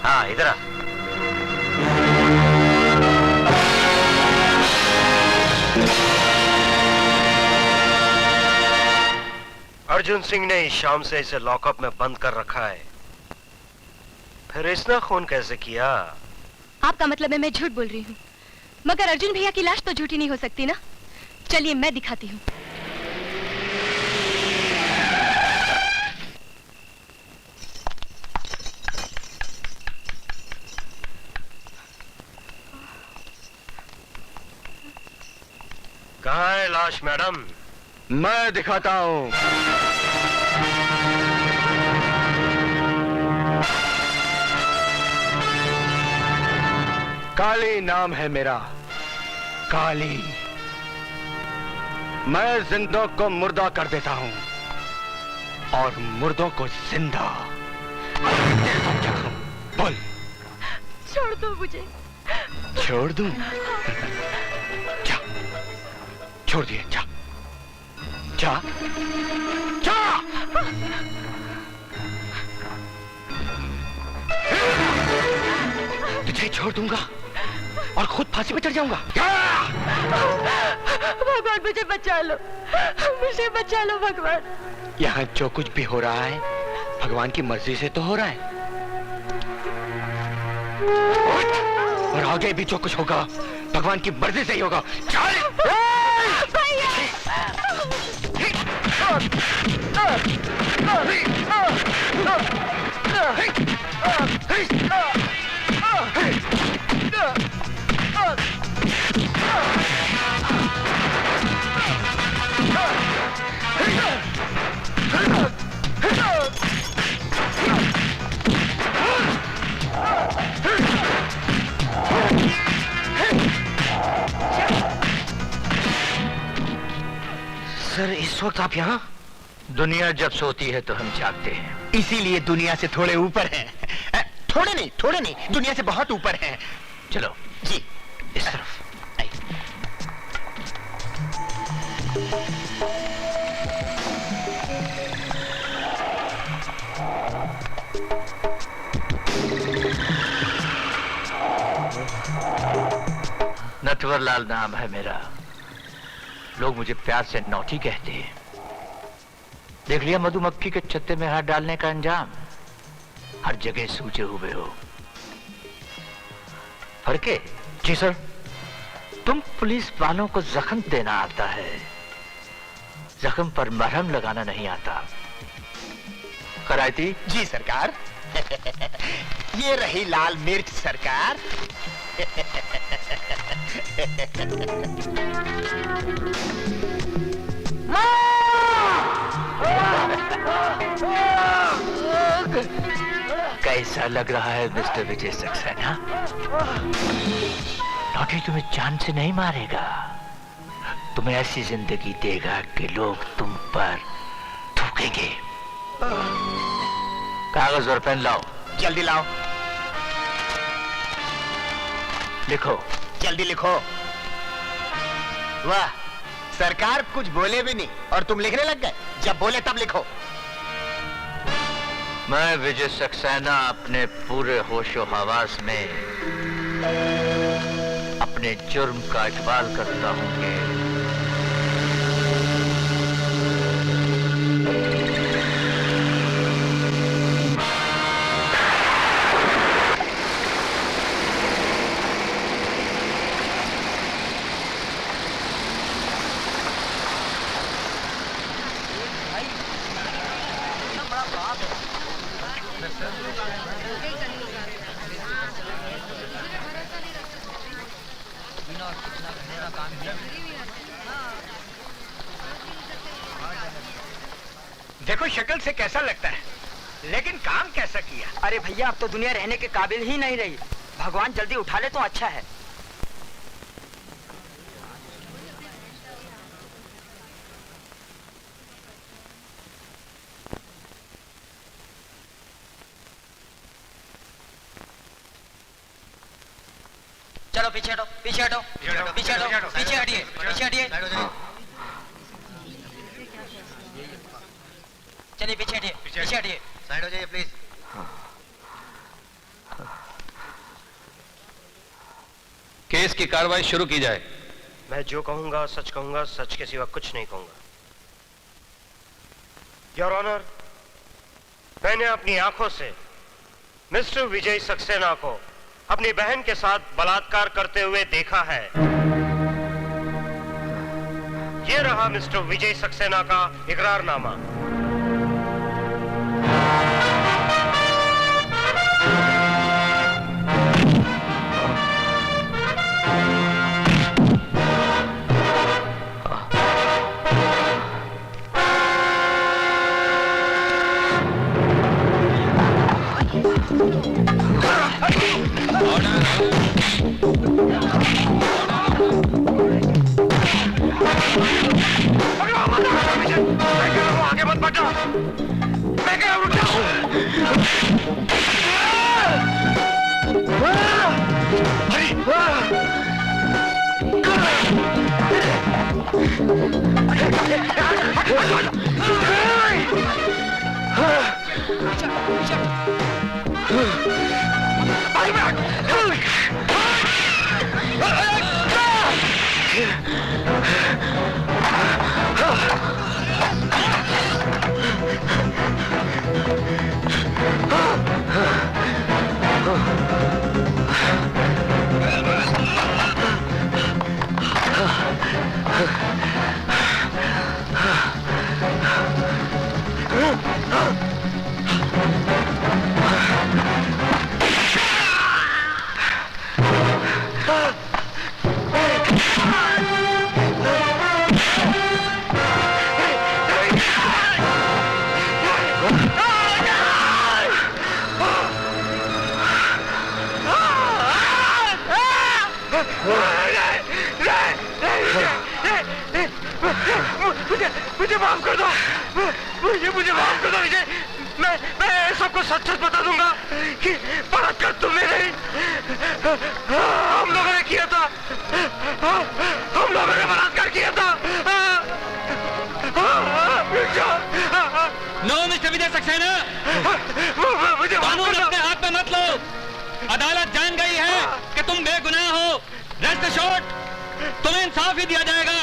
हाँ इधर आ। अर्जुन सिंह ने इस शाम से इसे लॉकअप में बंद कर रखा है। फिर इसने खून कैसे किया? आपका मतलब है मैं झूठ बोल रही हूँ, मगर अर्जुन भैया की लाश तो झूठी नहीं हो सकती ना। चलिए मैं दिखाती हूँ। कहाँ है लाश मैडम? मैं दिखाता हूँ। काली नाम है मेरा, काली। मैं जिंदों को मुर्दा कर देता हूँ और मुर्दों को जिंदा। क्या कहूँ? बोल। छोड़ दो मुझे। छोड़ दूं? जा, छोड़ दिए। जा जा जा। तुझे छोड़ दूंगा और खुद फांसी पे चढ़ जाऊंगा। भगवान मुझे बचा लो, मुझे बचा लो भगवान। यहाँ जो कुछ भी हो रहा है भगवान की मर्जी से तो हो रहा है, और आगे भी जो कुछ होगा भगवान की मर्जी से ही होगा। चल सर इस वक्त आप यहाँ? दुनिया जब सोती है तो हम जागते हैं। इसीलिए दुनिया से थोड़े ऊपर हैं। थोड़े नहीं, दुनिया से बहुत ऊपर हैं। चलो जी इस तरफ। नटवरलाल नाम है मेरा। लोग मुझे प्यार से नौटी कहते हैं। देख लिया मधुमक्खी के छत्ते में हाथ डालने का अंजाम? हर जगह सूझे हुए हो। फड़के। जी सर। तुम पुलिस वालों को जख्म देना आता है, जख्म पर मरहम लगाना नहीं आता। करायती? जी सरकार। ये रही लाल मिर्च सरकार। कैसा लग रहा है मिस्टर विजय सक्सेना? नौटी तुम्हें जान से नहीं मारेगा, तुम्हें ऐसी जिंदगी देगा कि लोग तुम पर थूकेंगे। कागज और पेन लाओ। जल्दी लाओ। लिखो। जल्दी लिखो। वाह, सरकार कुछ बोले भी नहीं और तुम लिखने लग गए। जब बोले तब लिखो। मैं विजय सक्सेना अपने पूरे होशो हवास में अपने जुर्म का इकबाल करता हूं कि देखो शक्ल से कैसा लगता है, लेकिन काम कैसा किया। अरे भैया, अब तो दुनिया रहने के काबिल ही नहीं रही। भगवान जल्दी उठा ले तो अच्छा है। चलो पीछे हटो, पीछे हटो, पीछे हटो, पीछे हटिए, पीछे हटिए। चलिए पीछे हटिए, पीछे हटिए। साइड हो जाइए प्लीज। केस की कार्रवाई शुरू की जाए। मैं जो कहूंगा सच कहूंगा, सच के सिवा कुछ नहीं कहूंगा। योर ऑनर, मैंने अपनी आंखों से मिस्टर विजय सक्सेना को अपनी बहन के साथ बलात्कार करते हुए देखा है। ये रहा मिस्टर विजय सक्सेना का इकरारनामा। आगे मत बढ़ो, मैं कह रुक जाओ। मुझे माफ कर दो, मुझे माफ कर दो विजय। मैं सबको सच सच बता दूंगा कि बलात्कार तुमने नहीं, हम लोगों ने किया था। हम लोगों ने बलात्कार किया था। नो मिस्टर विजय सक्सेना, कानून अपने हाथ में मत लो। अदालत जान गई है कि तुम बेगुनाह हो। रेस्ट एश्योर्ड, तुम्हें इंसाफ ही दिया जाएगा।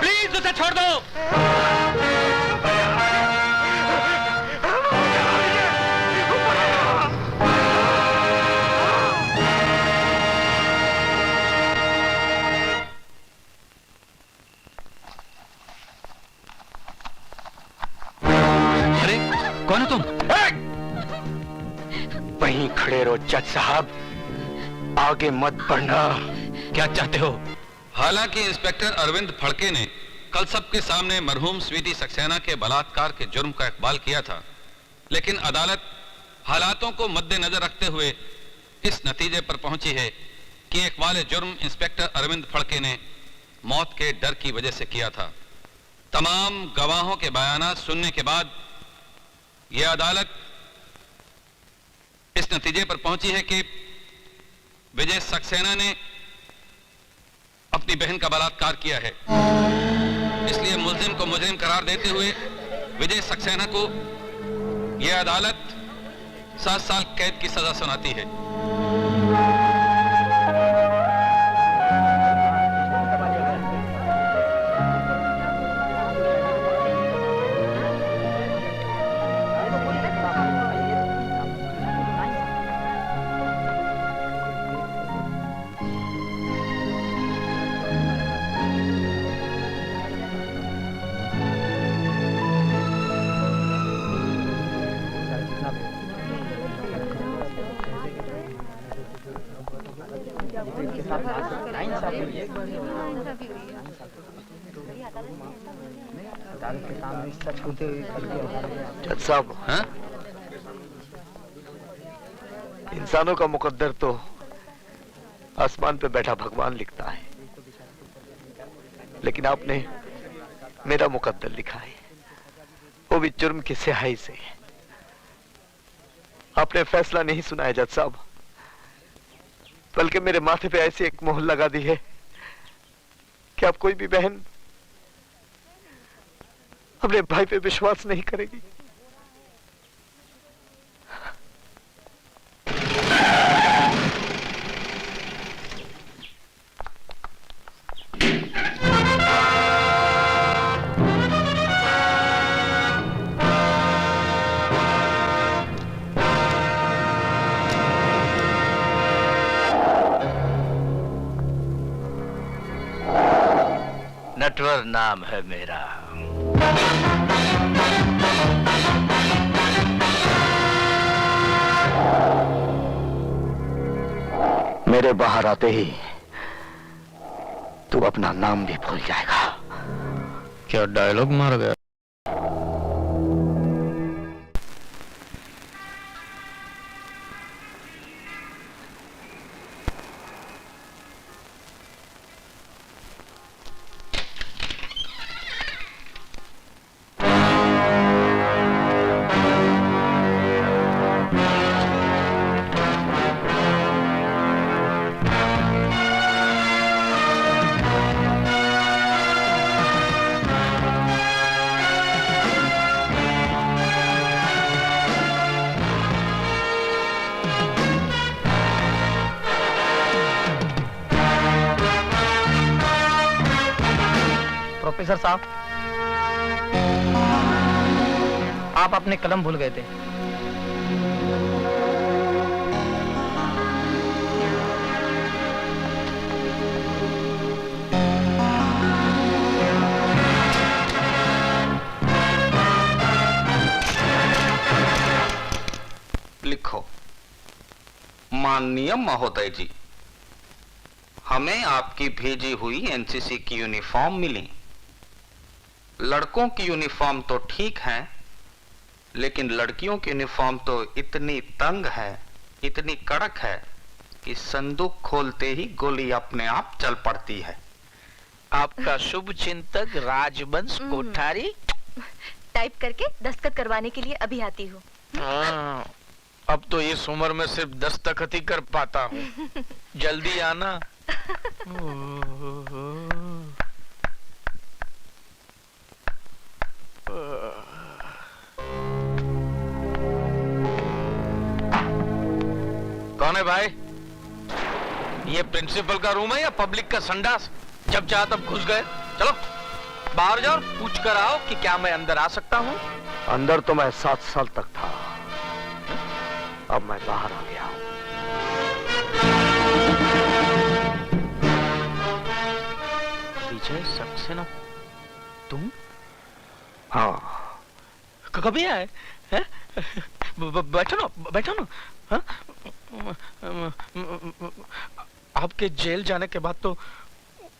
प्लीज उसे छोड़ दो। अरे कौन हो तुम? वहीं खड़े रहो जज साहब, आगे मत बढ़ना। क्या चाहते हो? हालांकि इंस्पेक्टर अरविंद फड़के ने कल सबके सामने मरहूम स्वीटी सक्सेना के बलात्कार के जुर्म का इकबाल किया था, लेकिन अदालत हालातों को मद्देनजर रखते हुए इस नतीजे पर पहुंची है कि इकबाल जुर्म इंस्पेक्टर अरविंद फड़के ने मौत के डर की वजह से किया था। तमाम गवाहों के बयान सुनने के बाद यह अदालत इस नतीजे पर पहुंची है कि विजय सक्सेना ने अपनी बहन का बलात्कार किया है। इसलिए मुल्जिम को मुजरिम करार देते हुए विजय सक्सेना को यह अदालत 7 साल कैद की सजा सुनाती है। जज साहब, इंसानों का मुकद्दर तो आसमान पे बैठा भगवान लिखता है, लेकिन आपने मेरा मुकद्दर लिखा है, वो भी जुर्म की स्याही से। आपने फैसला नहीं सुनाया जज साहब, बल्कि मेरे माथे पे ऐसी एक मोहर लगा दी है कि अब कोई भी बहन अपने भाई पे विश्वास नहीं करेगी। नटवर नाम है मेरा। मेरे बाहर आते ही तू अपना नाम भी भूल जाएगा। क्या डायलॉग मार गया? प्रोफेसर साहब, आप अपने कलम भूल गए थे। लिखो, माननीय महोदय जी, हमें आपकी भेजी हुई एनसीसी की यूनिफॉर्म मिली। लड़कों की यूनिफॉर्म तो ठीक है, लेकिन लड़कियों की यूनिफॉर्म तो इतनी तंग है, इतनी कड़क है कि संदूक खोलते ही गोली अपने आप चल पड़ती है। आपका शुभ चिंतक राजवंश कोठारी टाइप करके दस्तखत करवाने के लिए अभी आती हूँ। अब तो इस उम्र में सिर्फ दस्तखत ही कर पाता हूँ। जल्दी आना। कौन है भाई? ये प्रिंसिपल का रूम है या पब्लिक का संडास? जब चाह तब घुस गए। चलो बाहर जाओ और पूछ कर आओ कि क्या मैं अंदर आ सकता हूँ। अंदर तो मैं 7 साल तक था, अब मैं बाहर आ गया हूँ। विजय सक्सेना, तुम? हाँ। कभी आए? बैठो ना, बैठो ना। हाँ? आपके जेल जाने के बाद तो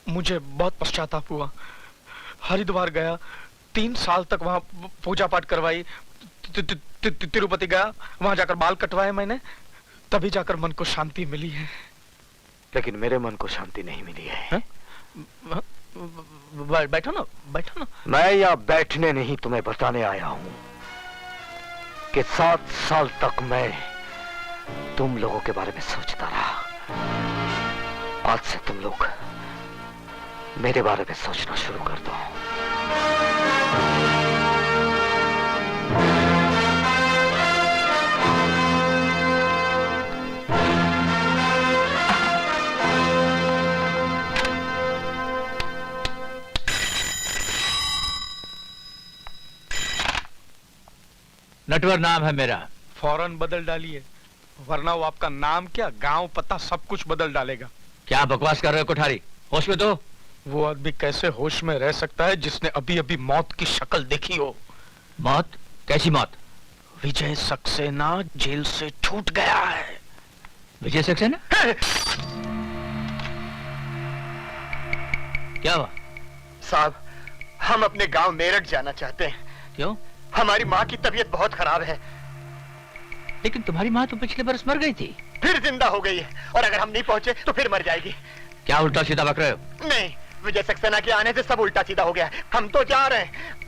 मुझे बहुत पश्चाताप हुआ। हरिद्वार गया, 3 साल तक वहां पूजा पाठ करवाई। तिरुपति गया, वहां जाकर बाल कटवाए मैंने, तभी जाकर मन को शांति मिली है। लेकिन मेरे मन को शांति नहीं मिली है। बैठो ना, बैठो ना। मैं यहाँ बैठने नहीं तुम्हें बताने आया हूँ कि 7 साल तक मैं तुम लोगों के बारे में सोचता रहा। आज से तुम लोग मेरे बारे में सोचना शुरू कर दो। नटवर नाम है मेरा। फौरन बदल डालिए, वरना वो आपका नाम क्या, गांव, पता सब कुछ बदल डालेगा। क्या बकवास कर रहे हो कोठारी? होश में तो। वो आदमी कैसे होश में रह सकता है जिसने अभी अभी मौत की शक्ल देखी हो? मौत? कैसी मौत? विजय सक्सेना जेल से छूट गया है। विजय सक्सेना? क्या हुआ? साहब, हम अपने गांव मेरठ जाना चाहते हैं। क्यों? हमारी माँ की तबीयत बहुत खराब है। लेकिन तुम्हारी माँ तो पिछले बरस मर गई थी। फिर जिंदा हो गई है, और अगर हम नहीं पहुंचे तो फिर मर जाएगी। क्या उल्टा सीधा बक रहे हो? नहीं, विजय सक्सेना के आने से सब उल्टा सीधा हो गया है। हम तो जा रहे हैं।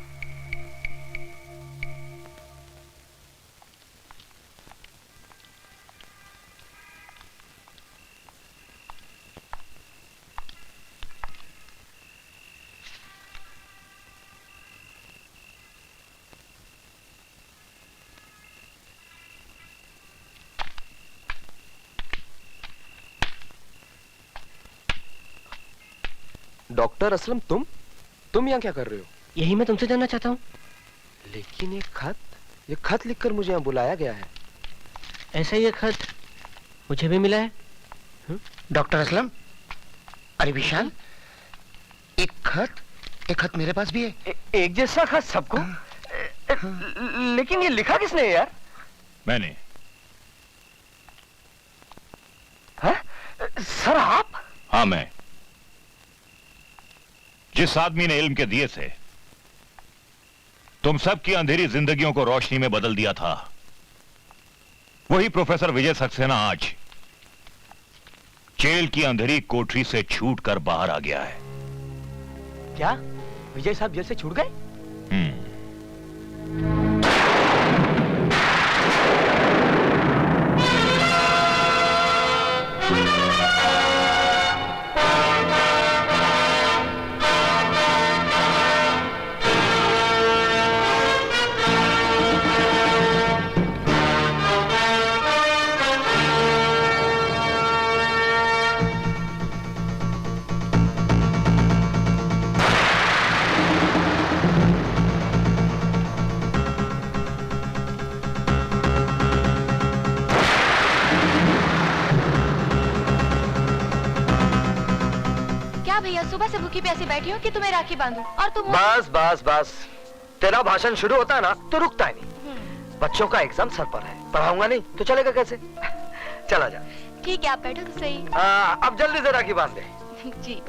डॉक्टर असलम, तुम यहाँ क्या कर रहे हो? यही मैं तुमसे जानना चाहता हूँ। लेकिन ये खत लिखकर मुझे यहाँ बुलाया गया है। ऐसा ही एक खत मुझे भी मिला है। डॉक्टर असलम, अरे विशाल, एक खत मेरे पास भी है। एक जैसा खत सबको? लेकिन ये लिखा किसने है यार? मैंने। है? सर आप? हाँ, मैं। जिस आदमी ने इल्म के दिए से तुम सब की अंधेरी जिंदगियों को रोशनी में बदल दिया था, वही प्रोफेसर विजय सक्सेना आज जेल की अंधेरी कोठरी से छूटकर बाहर आ गया है। क्या विजय साहब जेल से छूट गए? भैया, सुबह से भूखी प्यासी बैठी हो कि तुम्हें राखी बांधूं? और तुम बस बस बस, तेरा भाषण शुरू होता है ना तो रुकता है नहीं। बच्चों का एग्जाम सर पर है, पढ़ाऊंगा नहीं तो चलेगा कैसे? चला जा। ठीक है, आप बैठो तो सही। अब जल्दी से राखी बांध दे। जी।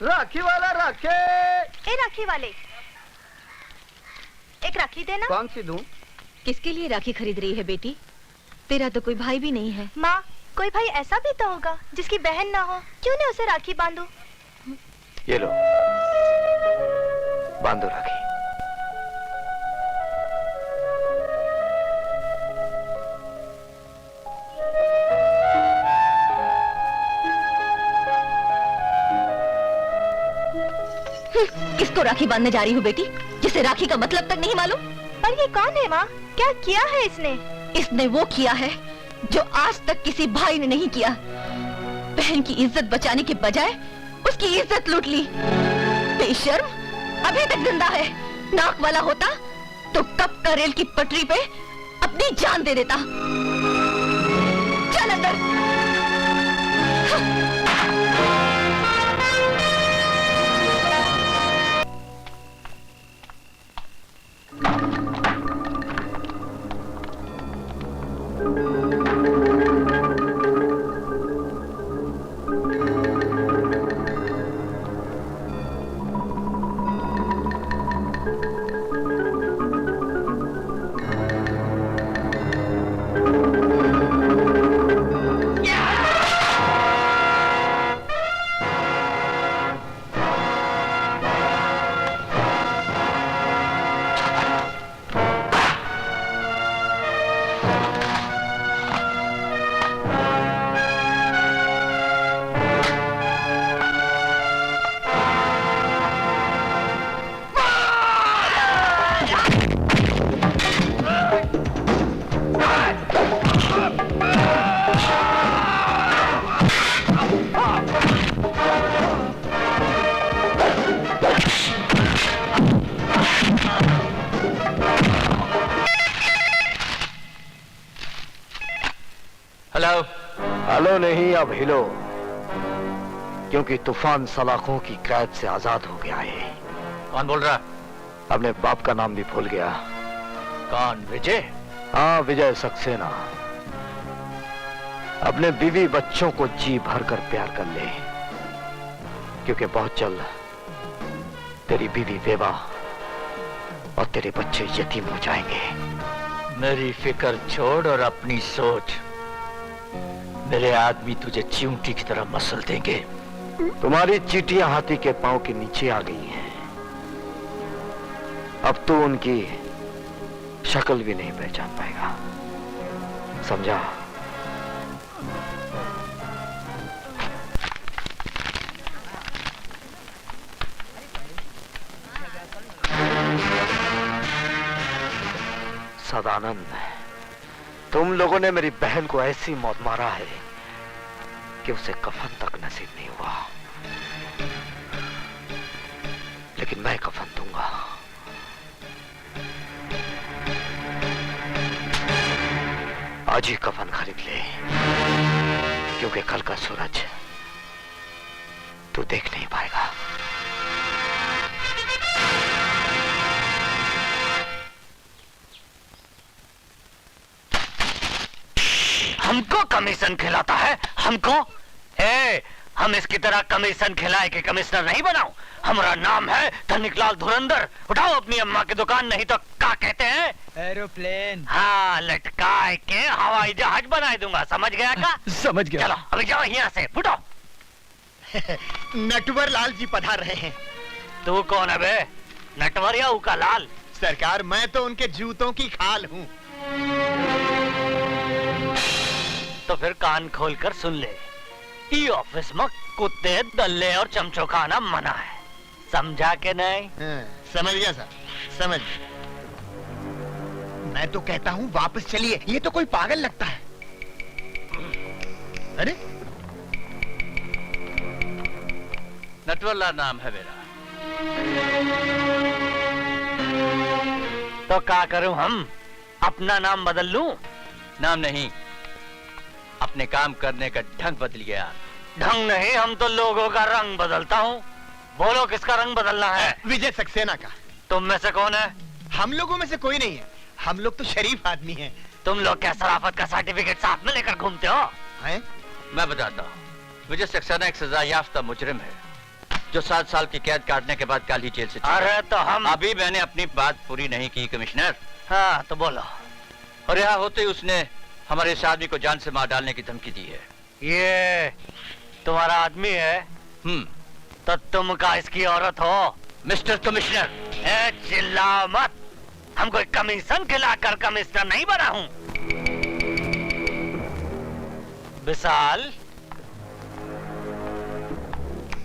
राखी वाला राखे। ए राखी वाले, एक राखी देना। कौन सी दूं? किसके लिए राखी खरीद रही है बेटी? तेरा तो कोई भाई भी नहीं है। माँ, कोई भाई ऐसा भी तो होगा जिसकी बहन ना हो, क्यों नहीं उसे राखी बांधो? ये लो, बांधो राखी। किसको राखी बांधने जा रही हूँ बेटी, जिसे राखी का मतलब तक नहीं मालूम? पर ये कौन है माँ? क्या किया है इसने? इसने वो किया है जो आज तक किसी भाई ने नहीं किया। बहन की इज्जत बचाने के बजाय उसकी इज्जत लूट ली। बेशर्म, अभी तक जिंदा है। नाक वाला होता तो कब का रेल की पटरी पे अपनी जान दे देता। चल अंदर। हेलो। हेलो नहीं, अब हिलो, क्योंकि तूफान सलाखों की कैद से आजाद हो गया है। कौन बोल रहा? अपने बाप का नाम भी भूल गया। कौन? विजय? हाँ, विजय सक्सेना। अपने बीवी बच्चों को जी भर कर प्यार कर ले, क्योंकि बहुत जल्द तेरी बीवी बेवा और तेरे बच्चे यतीम हो जाएंगे। मेरी फिक्र छोड़ और अपनी सोच। मेरे आदमी तुझे चींटी की तरह मसल देंगे। तुम्हारी चींटियां हाथी के पांव के नीचे आ गई हैं। अब तू उनकी शक्ल भी नहीं पहचान पाएगा, समझा? सदानंद, तुम लोगों ने मेरी बहन को ऐसी मौत मारा है कि उसे कफन तक नसीब नहीं हुआ, लेकिन मैं कफन दूंगा। आज ही कफन खरीद ले, क्योंकि कल का सूरज तू देख नहीं पाएगा। हमको कमीशन खिलाता है? हमको? हम इसकी तरह कमीशन खिलाए के कमिश्नर नहीं बनाओ। हमारा नाम है धनिकलाल धुरंधर। उठाओ अपनी अम्मा की दुकान, नहीं तो क्या कहते हैं? एरोप्लेन। हाँ, लटकाए के हवाई जहाज बना दूंगा, समझ गया का? समझ गया। चलो अभी जाओ यहाँ से, फुटो। नटवर लाल जी पधार रहे हैं। तू कौन है बे? नटवर या उका लाल? सरकार, मैं तो उनके जूतों की खाल हूँ। तो फिर कान खोल कर सुन ले, ई ऑफिस में कुत्ते, दल्ले और चमचो खाना मना है, समझा के नहीं? समझ गया सर, समझ। मैं तो कहता हूँ वापस चलिए, ये तो कोई पागल लगता है। अरे नटवरलाल नाम है मेरा। तो क्या करूं हम? अपना नाम बदल लूं? नाम नहीं, अपने काम करने का ढंग बदल गया। ढंग नहीं, हम तो लोगों का रंग बदलता हूँ। बोलो किसका रंग बदलना है? विजय सक्सेना का। तुम में से कौन है? हम लोगों में से कोई नहीं है, हम लोग तो शरीफ आदमी हैं। तुम लोग क्या शराफत का सर्टिफिकेट साथ में लेकर घूमते हो? हैं? मैं बताता हूँ। विजय सक्सेना एक सजा याफ्ता मुजरिम है, जो 7 साल की कैद काटने के बाद कल ही जेल से छूटा। अरे तो हम अभी मैंने अपनी बात पूरी नहीं की कमिश्नर। हाँ तो बोलो। और यहाँ होते ही उसने हमारे इस आदमी को जान से मार डालने की धमकी दी है। ये तुम्हारा आदमी है? तो तुम का इसकी औरत हो? मिस्टर कमिश्नर, चिल्लाओ मत। हम कोई कमीशन खिलाकर कमिश्नर नहीं बना हूं। विशाल।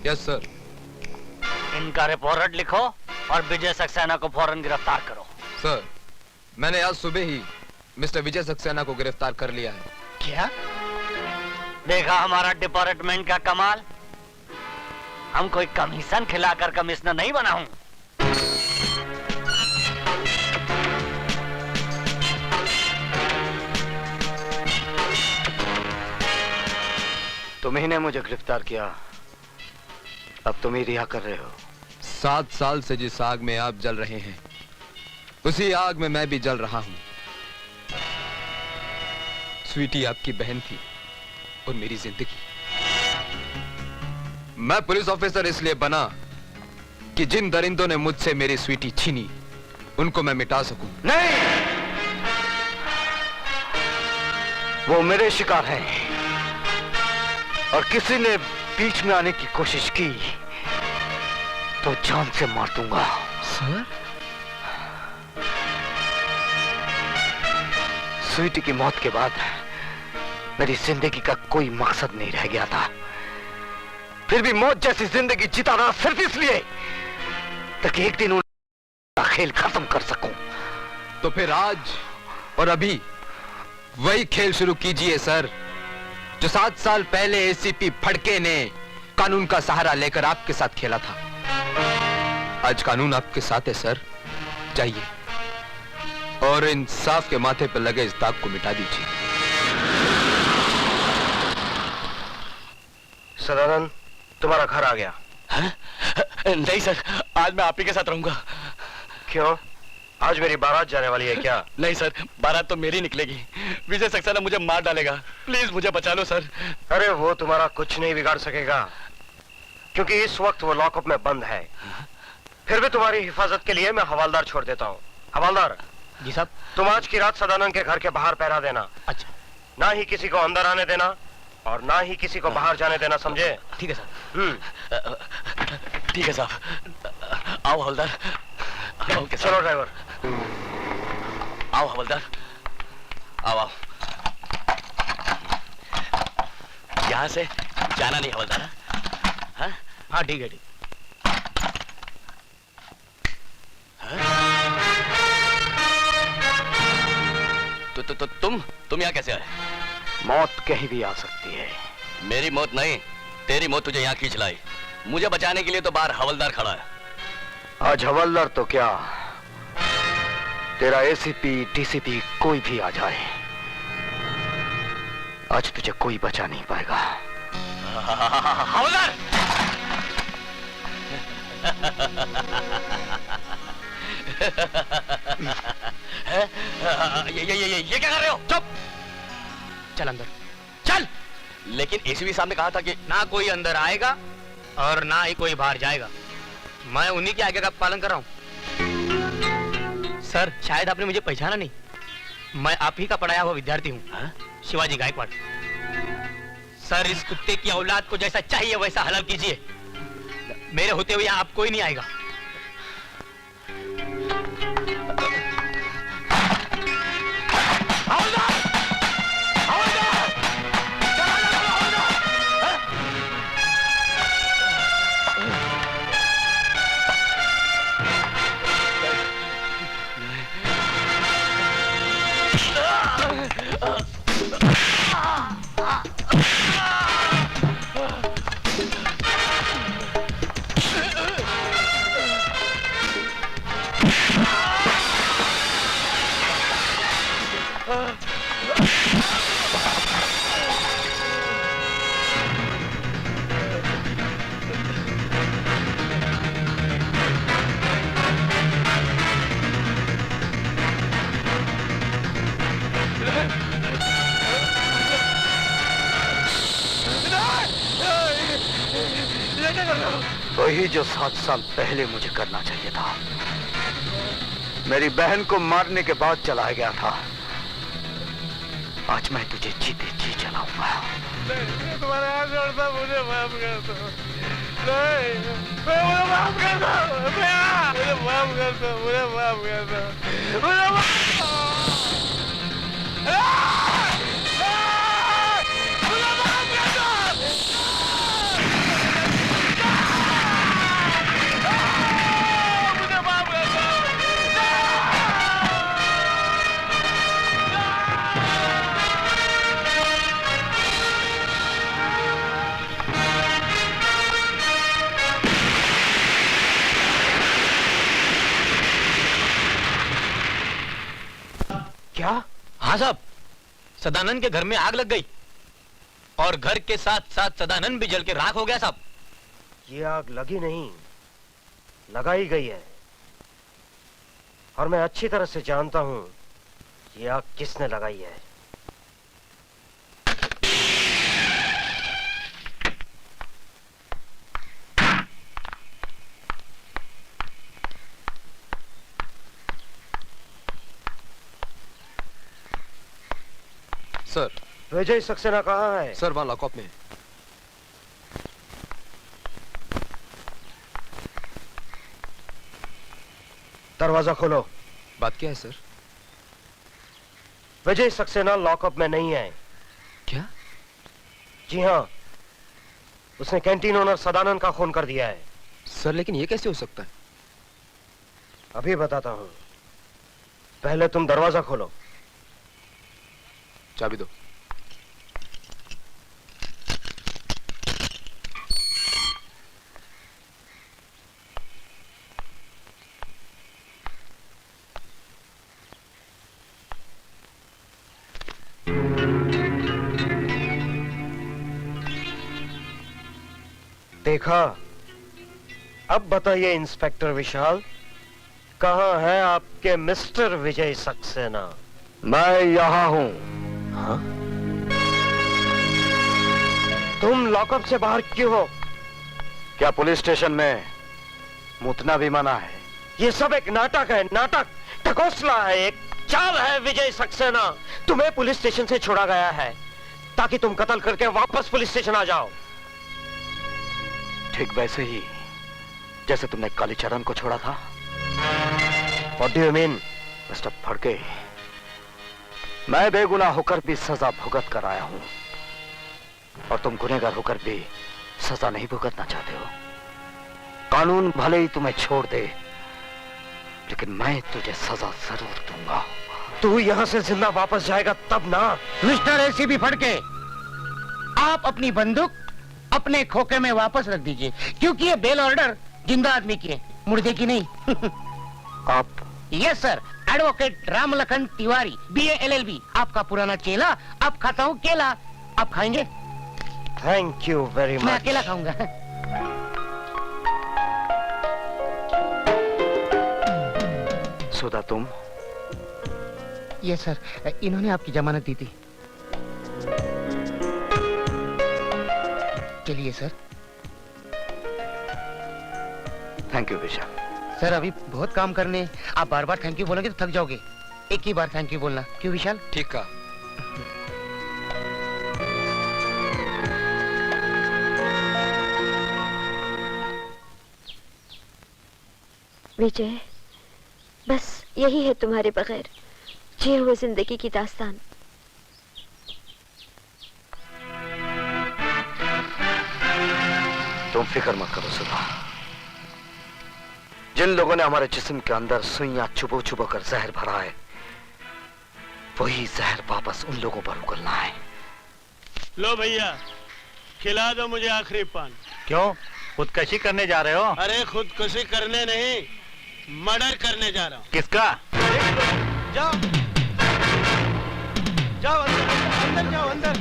Yes sir. इनका रिपोर्ट लिखो और विजय सक्सेना को फौरन गिरफ्तार करो। सर, मैंने आज सुबह ही मिस्टर विजय सक्सेना को गिरफ्तार कर लिया है। क्या? देखा हमारा डिपार्टमेंट का कमाल। हम कोई कमीशन खिलाकर कमिश्नर नहीं बना हूं। तुम्ही ने मुझे गिरफ्तार किया, अब तुम ही रिहा कर रहे हो। 7 साल से जिस आग में आप जल रहे हैं, उसी आग में मैं भी जल रहा हूं। स्वीटी आपकी बहन थी और मेरी जिंदगी। मैं पुलिस ऑफिसर इसलिए बना कि जिन दरिंदों ने मुझसे मेरी स्वीटी छीनी, उनको मैं मिटा सकूं। नहीं, वो मेरे शिकार हैं, और किसी ने बीच में आने की कोशिश की तो जान से मार दूंगा। सर? स्वीटी की मौत के बाद मेरी जिंदगी का कोई मकसद नहीं रह गया था। फिर भी मौत जैसी जिंदगी जिताना सिर्फ इसलिए ताकि एक दिन उनका खेल खत्म कर सकूं। तो फिर आज और अभी वही खेल शुरू कीजिए सर, जो 7 साल पहले एसीपी फड़के ने कानून का सहारा लेकर आपके साथ खेला था। आज कानून आपके साथ है सर, जाइए और इंसाफ के माथे पर लगे इस दाग को मिटा दीजिए। सदानंद, तुम्हारा घर आ गया। नहीं सर, आज मैं आप ही के साथ रहूंगा। क्यों? आज मेरी बारात जाने वाली है क्या? नहीं सर, बारात तो मेरी निकलेगी। विजय सक्सेना मुझे मार डालेगा। प्लीज मुझे बचा लो सर। अरे वो तुम्हारा कुछ नहीं बिगाड़ सकेगा, क्योंकि इस वक्त वो लॉकअप में बंद है। फिर भी तुम्हारी हिफाजत के लिए मैं हवालदार छोड़ देता हूँ। हवालदार जी साहब। तुम आज की रात सदानंद के घर के बाहर पहरा देना। अच्छा। ना ही किसी को अंदर आने देना और ना ही किसी को बाहर जाने देना, समझे? ठीक है सर। ठीक है साहब। आओ हवलदार। चलो ड्राइवर। आओ हवलदार, आओ आओ। यहाँ से जाना नहीं हवलदार। हाँ ठीक है, ठीक। तो तुम यहाँ कैसे आए? मौत कहीं भी आ सकती है। मेरी मौत नहीं, तेरी मौत तुझे यहाँ खींच लाई। मुझे बचाने के लिए तो बाहर हवलदार खड़ा है। आज हवलदार तो क्या, तेरा एसीपी डीसीपी कोई भी आ जाए, आज तुझे कोई बचा नहीं पाएगा। हवलदार! ये क्या कर रहे हो? चुप! चल अंदर, चल। लेकिन एसीपी साहब ने कहा था कि ना कोई अंदर आएगा और ना ही कोई बाहर जाएगा। मैं उन्हीं के आगे का पालन कर रहा हूँ। सर, शायद आपने मुझे पहचाना नहीं। मैं आप ही का पढ़ाया हुआ विद्यार्थी हूँ, शिवाजी गायकवाड़। सर, इस कुत्ते की औलाद को जैसा चाहिए वैसा हलाल कीजिए। मेरे होते हुए यहाँ आप कोई नहीं आएगा। वही जो 7 साल पहले मुझे करना चाहिए था। मेरी बहन को मारने के बाद चला गया था। आज मैं तुझे जीते जी चलाऊंगा। तुम्हारे हाथ जोड़ता, मुझे माफ कर दो। नहीं, मुझे माफ कर दो। मुझे माफ कर दो। मुझे माफ कर दो। मुझे माफ क्या? हाँ साहब, सदानंद के घर में आग लग गई और घर के साथ साथ सदानंद भी जल के राख हो गया साहब। ये आग लगी नहीं, लगाई गई है, और मैं अच्छी तरह से जानता हूं ये आग किसने लगाई है। सर, विजय सक्सेना कहाँ है? सर, वहां लॉकअप में। दरवाजा खोलो। बात क्या है सर? विजय सक्सेना लॉकअप में नहीं है। क्या? जी हाँ, उसने कैंटीन ओनर सदानंद का खून कर दिया है। सर, लेकिन ये कैसे हो सकता है? अभी बताता हूँ, पहले तुम दरवाजा खोलो। चाबी दो। देखा। अब बताइए इंस्पेक्टर विशाल, कहाँ है आपके मिस्टर विजय सक्सेना? मैं यहाँ हूँ। हाँ? तुम लॉकअप से बाहर क्यों हो? क्या पुलिस स्टेशन में मुतना भी मना है? ये सब एक नाटक है, नाटक, ढकोसला है, एक चाल है विजय सक्सेना। तुम्हें पुलिस स्टेशन से छोड़ा गया है ताकि तुम कत्ल करके वापस पुलिस स्टेशन आ जाओ। ठीक वैसे ही जैसे तुमने कालीचरण को छोड़ा था। What do you mean? Mister Phadke, मैं बेगुनाह होकर भी सजा भुगत कर आया हूं और तुम गुनहगार होकर भी सजा नहीं भुगतना चाहते हो। कानून भले ही तुम्हें छोड़ दे, लेकिन मैं तुझे सजा जरूर दूंगा। तू यहां से जिंदा वापस जाएगा तब ना। मिस्टर एसीपी फड़के, आप अपनी बंदूक अपने खोखे में वापस रख दीजिए, क्योंकि ये बेल ऑर्डर जिंदा आदमी की है, मुर्दे की नहीं। आप? Yes sir, advocate Ramlakhan Tiwari, BA LLB, आपका पुराना चेला। अब खाता हूँ केला, आप खाएंगे? Thank you very much. मैं अकेला खाऊंगा। सुधा तुम? यस सर, इन्होंने आपकी जमानत दी थी। चलिए sir. Thank you Vishal. Sir अभी बहुत काम करने, आप बार बार थैंक यू बोलेंगे तो थक जाओगे। एक ही बार थैंक यू बोलना, क्यों विशाल? ठीक है। विजय, बस यही है तुम्हारे बगैर जिए हुए जिंदगी की दास्तान। तुम फिक्र मत करो सुधा। जिन लोगों ने हमारे जिस्म के अंदर सुइयां चुबो चुबो कर जहर भरा है, वही जहर वापस उन लोगों पर उगलना है। लो भैया, खिला दो मुझे आखिरी पान। क्यों, खुदकशी करने जा रहे हो? अरे खुदकुशी करने नहीं, मर्डर करने जा रहा हूँ। किसका? जाओ जाओ अंदर जाओ, अंदर।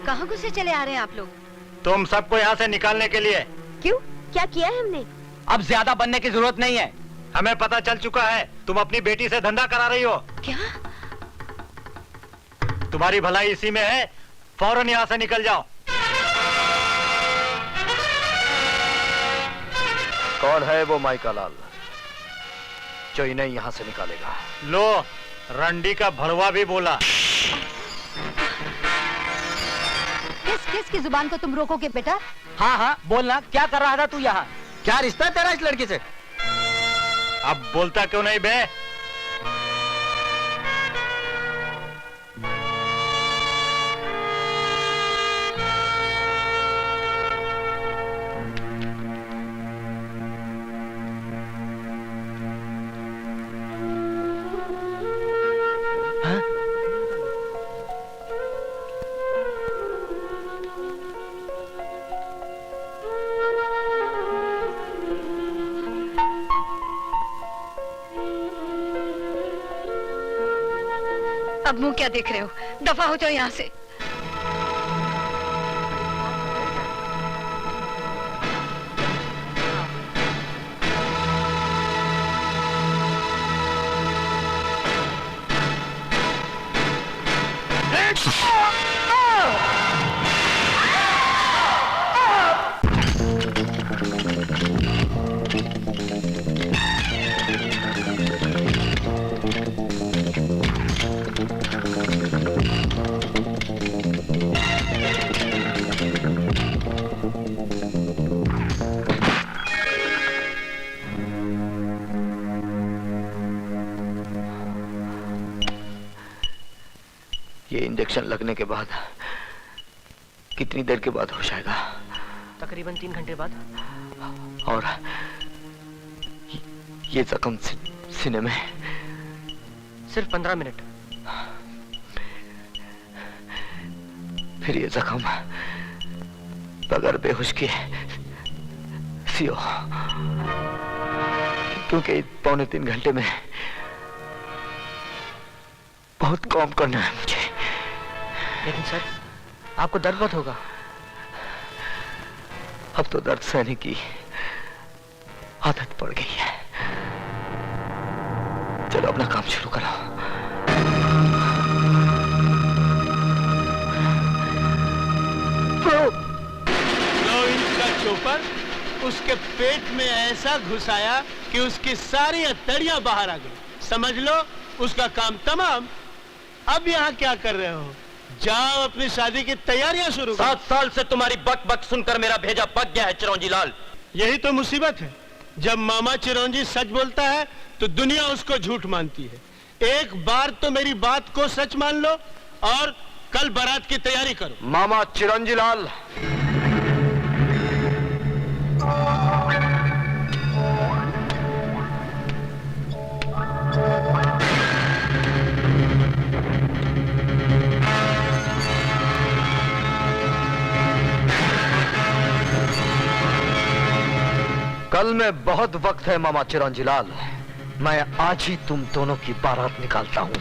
कहाँ घुसे चले आ रहे हैं आप लोग? तुम सबको यहाँ से निकालने के लिए। क्यों, क्या किया है हमने? अब ज्यादा बनने की जरूरत नहीं है, हमें पता चल चुका है तुम अपनी बेटी से धंधा करा रही हो। क्या? तुम्हारी भलाई इसी में है, फौरन यहाँ से निकल जाओ। कौन है वो माइका लाल जो इन्हें यहाँ से निकालेगा? लो, रंडी का भड़वा भी बोला। किस जुबान को तुम रोकोगे बेटा? हाँ हाँ बोलना, क्या कर रहा था तू यहाँ? क्या रिश्ता तेरा इस लड़की से? अब बोलता क्यों नहीं बे? अब मुंह क्या देख रहे हो? दफा हो जाओ यहाँ से। ये इंजेक्शन लगने के बाद कितनी देर के बाद होश आएगा? तकरीबन 3 घंटे बाद। और ये जख्म सीने में? सिर्फ 15 मिनट। फिर ये जख्म बगैर बेहोश के सियो, क्योंकि 2.25 घंटे में बहुत काम करना है मुझे। लेकिन सर, आपको दर्द बहुत होगा। अब तो दर्द सहने की आदत पड़ गई है। चलो अपना काम शुरू करो। 9 इंच का चोपर उसके पेट में ऐसा घुसाया कि उसकी सारी हथेलियां बाहर आ गई। समझ लो उसका काम तमाम। अब यहाँ क्या कर रहे हो? जाओ अपनी शादी की तैयारियां शुरू करो। 7 साल से तुम्हारी बक बक सुनकर मेरा भेजा पक गया है चिरौंजी लाल। यही तो मुसीबत है, जब मामा चिरौंजी सच बोलता है तो दुनिया उसको झूठ मानती है। एक बार तो मेरी बात को सच मान लो और कल बारात की तैयारी करो। मामा चिरंजी लाल, कल में बहुत वक्त है मामा चिरंजी लाल। मैं आज ही तुम दोनों की बारात निकालता हूं।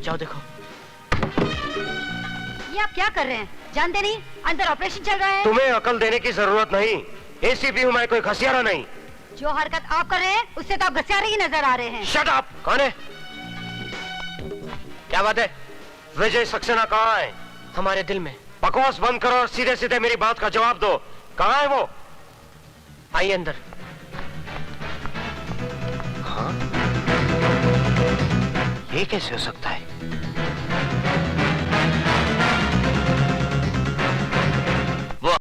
जाओ देखो। ये आप क्या कर रहे हैं? जानते नहीं अंदर ऑपरेशन चल रहा है? तुम्हें अकल देने की जरूरत नहीं। एसीपी हूं मैं, कोई घसियारा नहीं। जो हरकत आप कर रहे हैं उससे तो आप घसियारे ही नजर आ रहे हैं। Shut up! कौन है? क्या बात है? विजय सक्सेना कहाँ है? हमारे दिल में। बकवास बंद करो और सीधे सीधे मेरी बात का जवाब दो। कहाँ है वो? आइए अंदर। हाँ? ये कैसे हो सकता है? वो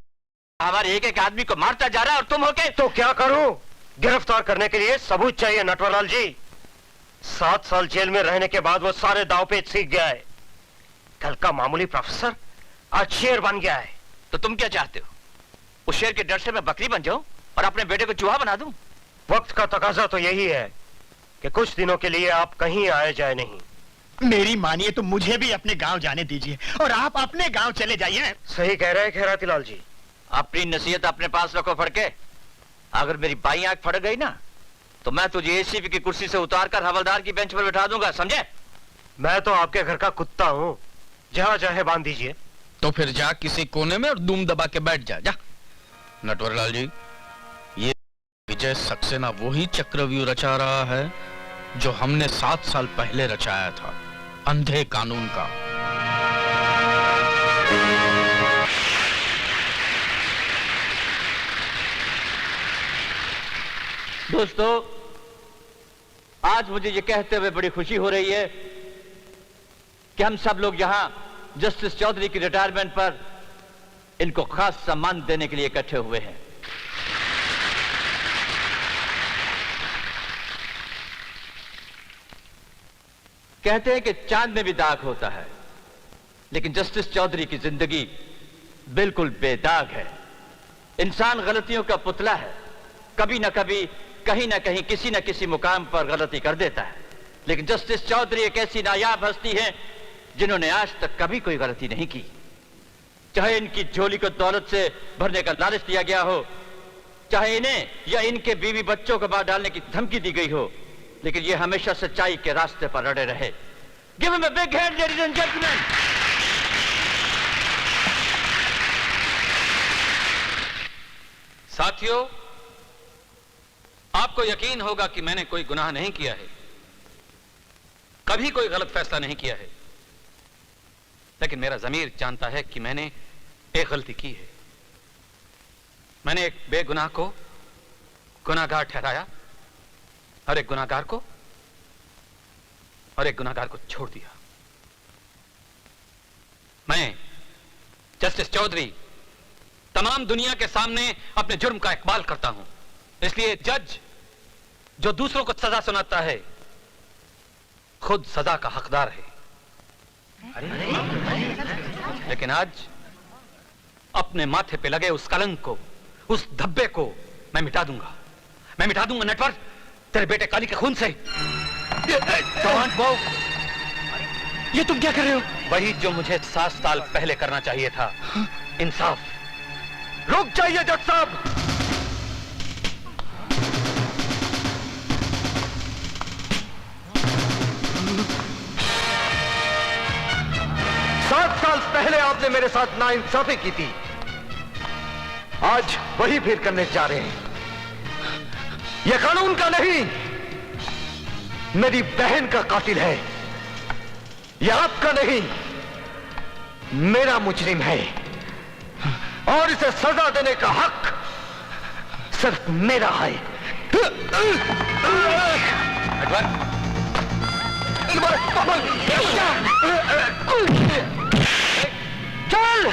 हमारे एक एक आदमी को मारता जा रहा है और तुम होके। तो क्या करूं? गिरफ्तार करने के लिए सबूत चाहिए नटवरलाल जी। 7 साल जेल में रहने के बाद वो सारे दाव पेच सीख गया है। कल का मामूली प्रोफेसर आज शेर बन गया है। तो तुम क्या चाहते हो? उस शेर के डर से मैं बकरी बन जाऊं और अपने बेटे को चूहा बना दूं? वक्त का तकाजा तो यही है कि कुछ दिनों के लिए आप कहीं आए जाए नहीं। मेरी मानिए तो मुझे भी अपने गांव जाने दीजिए और आप अपने गांव चले जाइए। सही कह रहे हैं खैराती लाल जी। अपनी नसीहत अपने पास रखो फड़के। अगर मेरी बाई आंख फड़ गई ना तो मैं तुझे एसीपी की कुर्सी से उतारकर हवलदार की बेंच पर बिठा दूंगा, समझे? मैं तो आपके घर का कुत्ता हूं, जहां चाहे बांध दीजिए। तो फिर जा किसी कोने में और दुम दबा के बैठ जा। नटवरलाल जी, ये विजय सक्सेना वही चक्रव्यूह रचा रहा है जो हमने 7 साल पहले रचाया था, अंधे कानून का। दोस्तों, आज मुझे ये कहते हुए बड़ी खुशी हो रही है कि हम सब लोग यहां जस्टिस चौधरी की रिटायरमेंट पर इनको खास सम्मान देने के लिए इकट्ठे हुए हैं। कहते हैं कि चांद में भी दाग होता है, लेकिन जस्टिस चौधरी की जिंदगी बिल्कुल बेदाग है। इंसान गलतियों का पुतला है, कभी ना कभी कहीं ना कहीं किसी न किसी मुकाम पर गलती कर देता है। लेकिन जस्टिस चौधरी एक ऐसी नायाब हस्ती है जिन्होंने आज तक कभी कोई गलती नहीं की। चाहे इनकी झोली को दौलत से भरने का लालच दिया गया हो, चाहे इन्हें या इनके बीवी बच्चों को मार डालने की धमकी दी गई हो, लेकिन ये हमेशा सच्चाई के रास्ते पर अड़े रहे। Give him a big hand, ladies and gentlemen. साथियों, आपको यकीन होगा कि मैंने कोई गुनाह नहीं किया है, कभी कोई गलत फैसला नहीं किया है, लेकिन मेरा ज़मीर जानता है कि मैंने एक गलती की है। मैंने एक बेगुनाह को गुनाहगार ठहराया और एक गुनाहगार को छोड़ दिया। मैं जस्टिस चौधरी तमाम दुनिया के सामने अपने जुर्म का इकबाल करता हूं। इसलिए जज जो दूसरों को सजा सुनाता है खुद सजा का हकदार है। लेकिन आज अपने माथे पे लगे उस कलंक को, उस धब्बे को मैं मिटा दूंगा नटवर, तेरे बेटे काली के खून से। ये तुम क्या कर रहे हो? वही जो मुझे 7 साल पहले करना चाहिए था, इंसाफ। रुक जाइए जज साहब। 7 साल पहले आपने मेरे साथ नाइंसाफी की थी, आज वही फिर करने जा रहे हैं। यह कानून का नहीं, मेरी बहन का कातिल है। यह आपका नहीं, मेरा मुजरिम है, और इसे सजा देने का हक सिर्फ मेरा है। चल,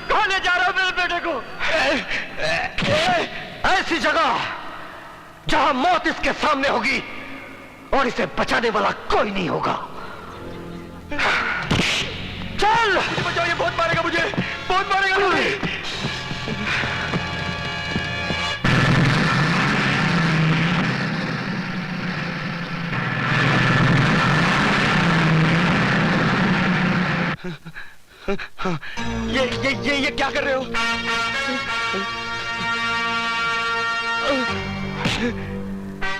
कहां ले जा रहा हूं मेरे बेटे को? ऐसी जगह जहां मौत इसके सामने होगी और इसे बचाने वाला कोई नहीं होगा। चल बचाओ, ये बहुत मारेगा मुझे, बहुत मारेगा मुझे। ये क्या कर रहे हो?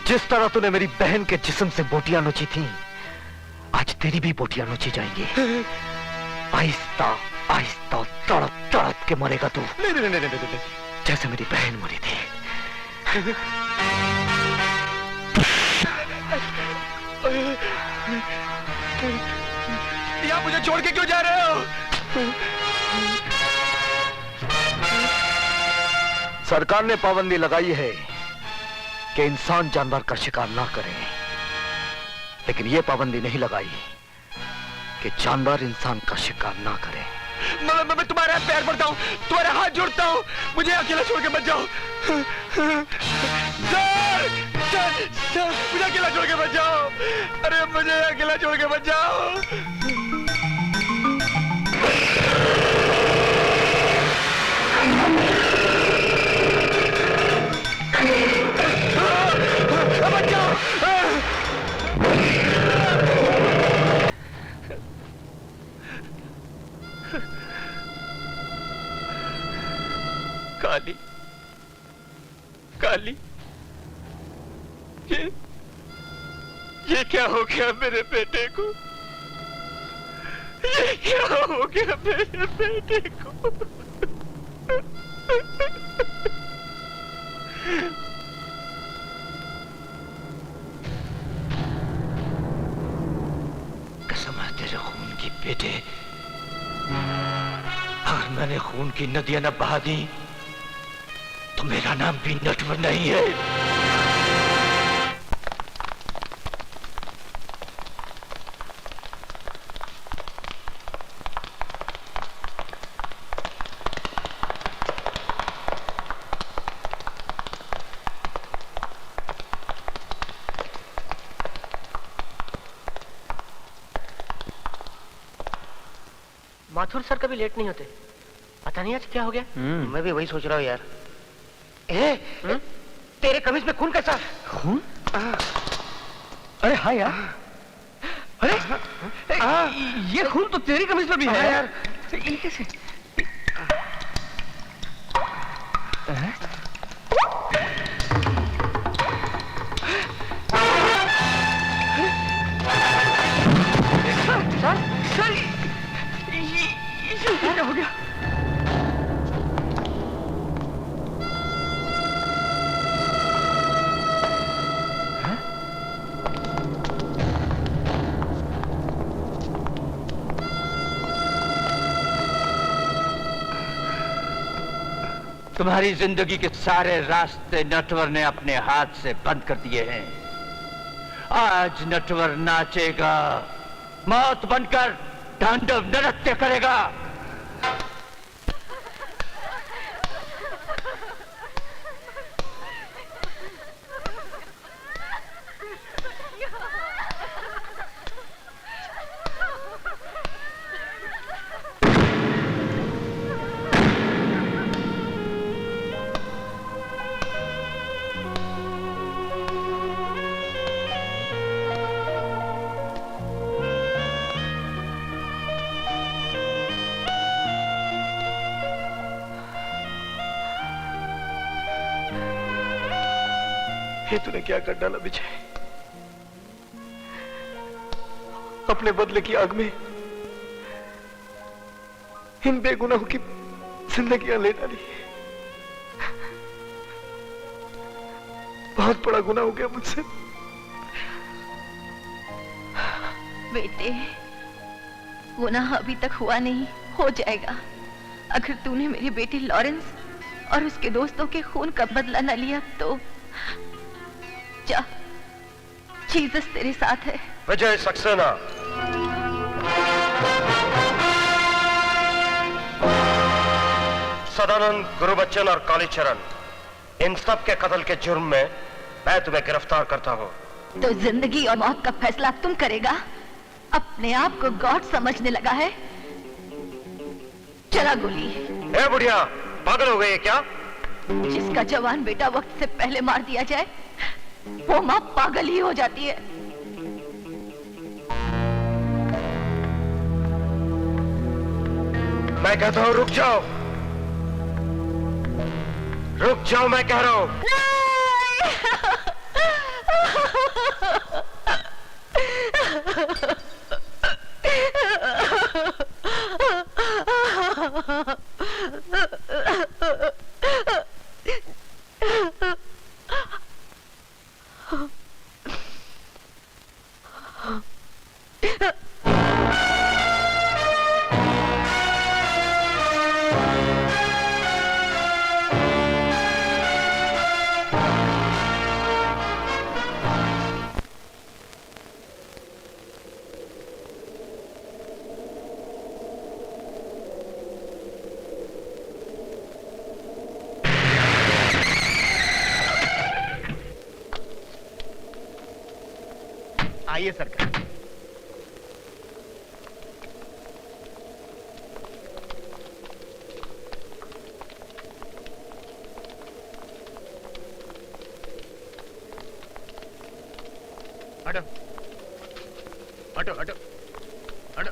जिस तरह तूने मेरी बहन के जिस्म से बोटियां नोची थी, आज तेरी भी बोटियां नोची जाएंगी। आहिस्ता आहिस्ता तड़प तड़प के मरेगा तू। नहीं, जैसे मेरी बहन मरी थी। आप मुझे छोड़ के क्यों जा रहे हो? सरकार ने पाबंदी लगाई है कि इंसान जानवर का शिकार ना करे, लेकिन यह पाबंदी नहीं लगाई कि जानवर इंसान का शिकार ना करे। मैं तुम्हारे पैर पड़ता हूँ, तुम्हारे हाथ जोड़ता हूँ, मुझे अकेला छोड़ के मत जाओ। सर, मुझे अकेला छोड़ के मत जाओ। अरे मुझे अकेला छोड़ के मत जाओ। काली, काली, ये क्या हो गया मेरे बेटे को? ये क्या हो गया मेरे बेटे को? कसम है तेरे खून की बेटे, अगर मैंने खून की नदियां न बहा दी तो मेरा नाम भी नटवर नहीं है। माथुर सर कभी लेट नहीं होते। पता नहीं आज क्या हो गया। मैं भी वही सोच रहा हूँ यार। तेरे कमीज में खून कैसा? खून? अरे हाँ यार। अरे ये खून तो तेरी कमीज में भी है यार। ये कैसे? सर ये क्या हो गया? तुम्हारी जिंदगी के सारे रास्ते नटवर ने अपने हाथ से बंद कर दिए हैं। आज नटवर नाचेगा, मौत बनकर तांडव नृत्य करेगा। ये तूने क्या कर डाला विजय? अपने बदले की आग में इन बेगुनाहों की जिंदगियां ले डाली। बहुत बड़ा गुनाह हो गया मुझसे। बेटे, गुनाह अभी तक हुआ नहीं, हो जाएगा। अगर तूने मेरी बेटी लॉरेंस और उसके दोस्तों के खून का बदला न लिया तो जा, जीसस तेरे साथ है। विजय सक्सेना, सदानंद, गुरुबच्चन और कालीचरण, इन सब के कत्ल के जुर्म में मैं तुम्हें गिरफ्तार करता हूँ। तो जिंदगी और मौत का फैसला तुम करेगा? अपने आप को गॉड समझने लगा है? चला गोली। ए बुढ़िया, पागल हो गई है क्या? जिसका जवान बेटा वक्त से पहले मार दिया जाए वो माँ पागल ही हो जाती है। मैं कहता हूँ रुक जाओ, रुक जाओ, मैं कह रहा हूँ। आइए सरकार। हटो हटो हटो हटो।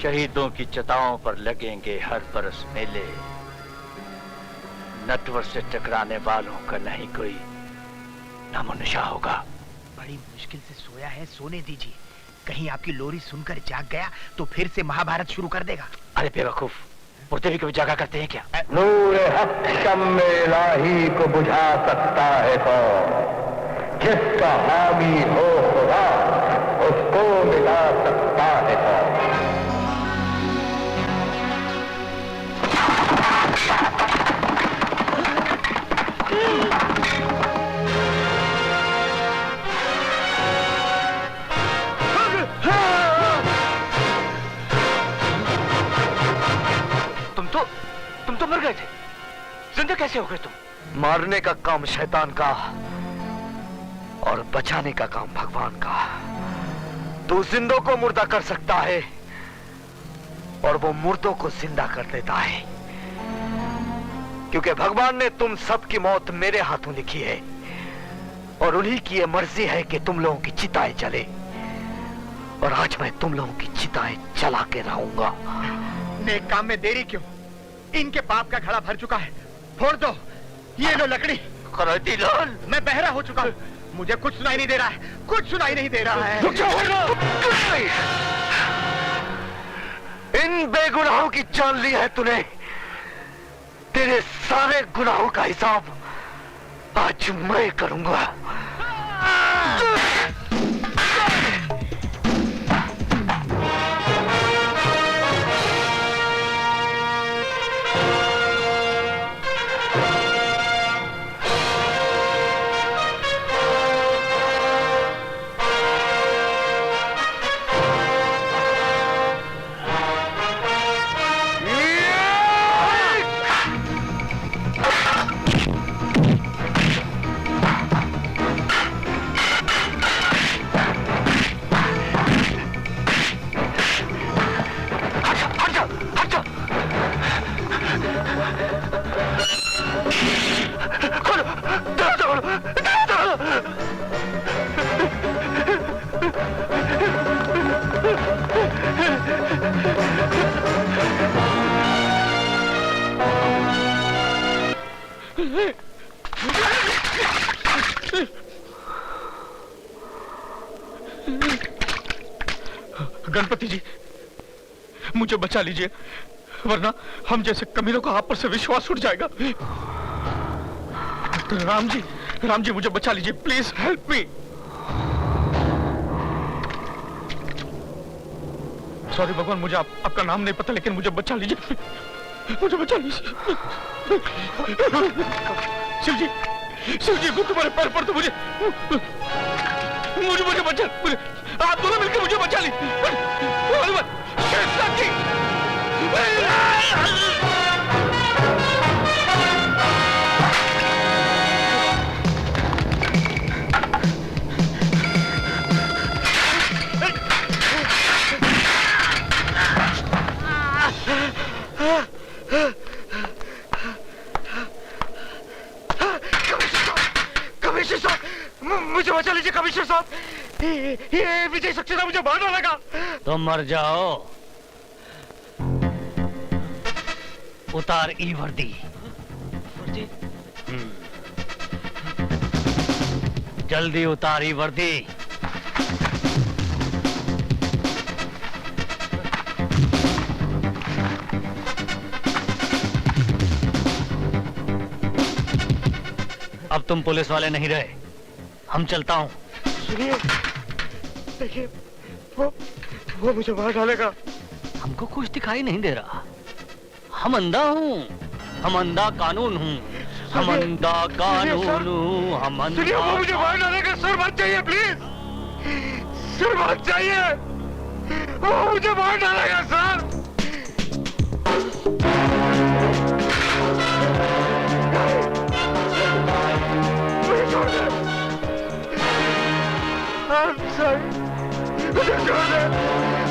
शहीदों की चिताओं पर लगेंगे हर बरस मेले। नटवर से टकराने वालों का नहीं कोई नामोनिशा होगा। बड़ी मुश्किल से सोया है, सोने दीजिए। कहीं आपकी लोरी सुनकर जाग गया तो फिर से महाभारत शुरू कर देगा। अरे बेवकूफ, मुर्दे भी कभी जागा करते हैं क्या? नूर हक शम्मे इलाही को बुझा सकता है कौन? जिसका हामी हो खुदा उसको मिला सकता है कौन? तुम तो मर गए थे, जिंदा कैसे हो गए तुम? मारने का काम शैतान का और बचाने का काम भगवान का। तू जिंदों को मुर्दा कर सकता है और वो मुर्दों को जिंदा कर देता है, क्योंकि भगवान ने तुम सबकी मौत मेरे हाथों लिखी है और उन्हीं की ये मर्जी है कि तुम लोगों की चिताएं जले, और आज मैं तुम लोगों की चिताएं जला के रहूंगा। नेक काम में देरी क्यों? इनके पाप का घड़ा भर चुका है, फोड़ दो। ये लो लकड़ी। कराती लाल, मैं बहरा हो चुका हूँ, मुझे कुछ सुनाई नहीं दे रहा है, कुछ सुनाई नहीं दे रहा है। रुक जाओ। इन बेगुनाहों की जान ली है तूने, तेरे सारे गुनाहों का हिसाब आज मैं करूंगा। गणपति जी, मुझे बचा लीजिए, वरना हम जैसे कमीनों का आप पर से विश्वास उठ जाएगा। राम जी मुझे बचा लीजिए, प्लीज हेल्प मी। सॉरी भगवान, मुझे आपका नाम नहीं पता, लेकिन मुझे बचा लीजिए, मुझे बचा लीजिए। शिव जी को तुम्हारे पैर पर तो मुझे बचा, आप दोनों मिलकर मुझे बचा लीजिए। कमिश्नर साहब, मुझे बचा लीजिए कमिश्नर साहब, ये विजय सक्सेना मुझे मारने लगा। तुम मर जाओ, उतार ई वर्दी। जल्दी उतार ई वर्दी। अब तुम पुलिस वाले नहीं रहे, हम चलता हूं। सुनिए, देखिए, वो मुझे मार डालेगा। हमको कुछ दिखाई नहीं दे रहा, हम अंधा हूँ, हम अंधा कानून हूँ, हम अंधा कानून हूँ, हम अंधा। सुनिए, वो मुझे मार डालेगा। सर मत जाइए प्लीज, सर मत जाइए, वो मुझे मार डालेगा सर। मुझे छोड़ दे,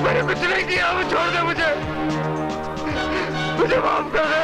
मैंने कुछ नहीं किया, वो छोड़ दे मुझे माफ कर दे।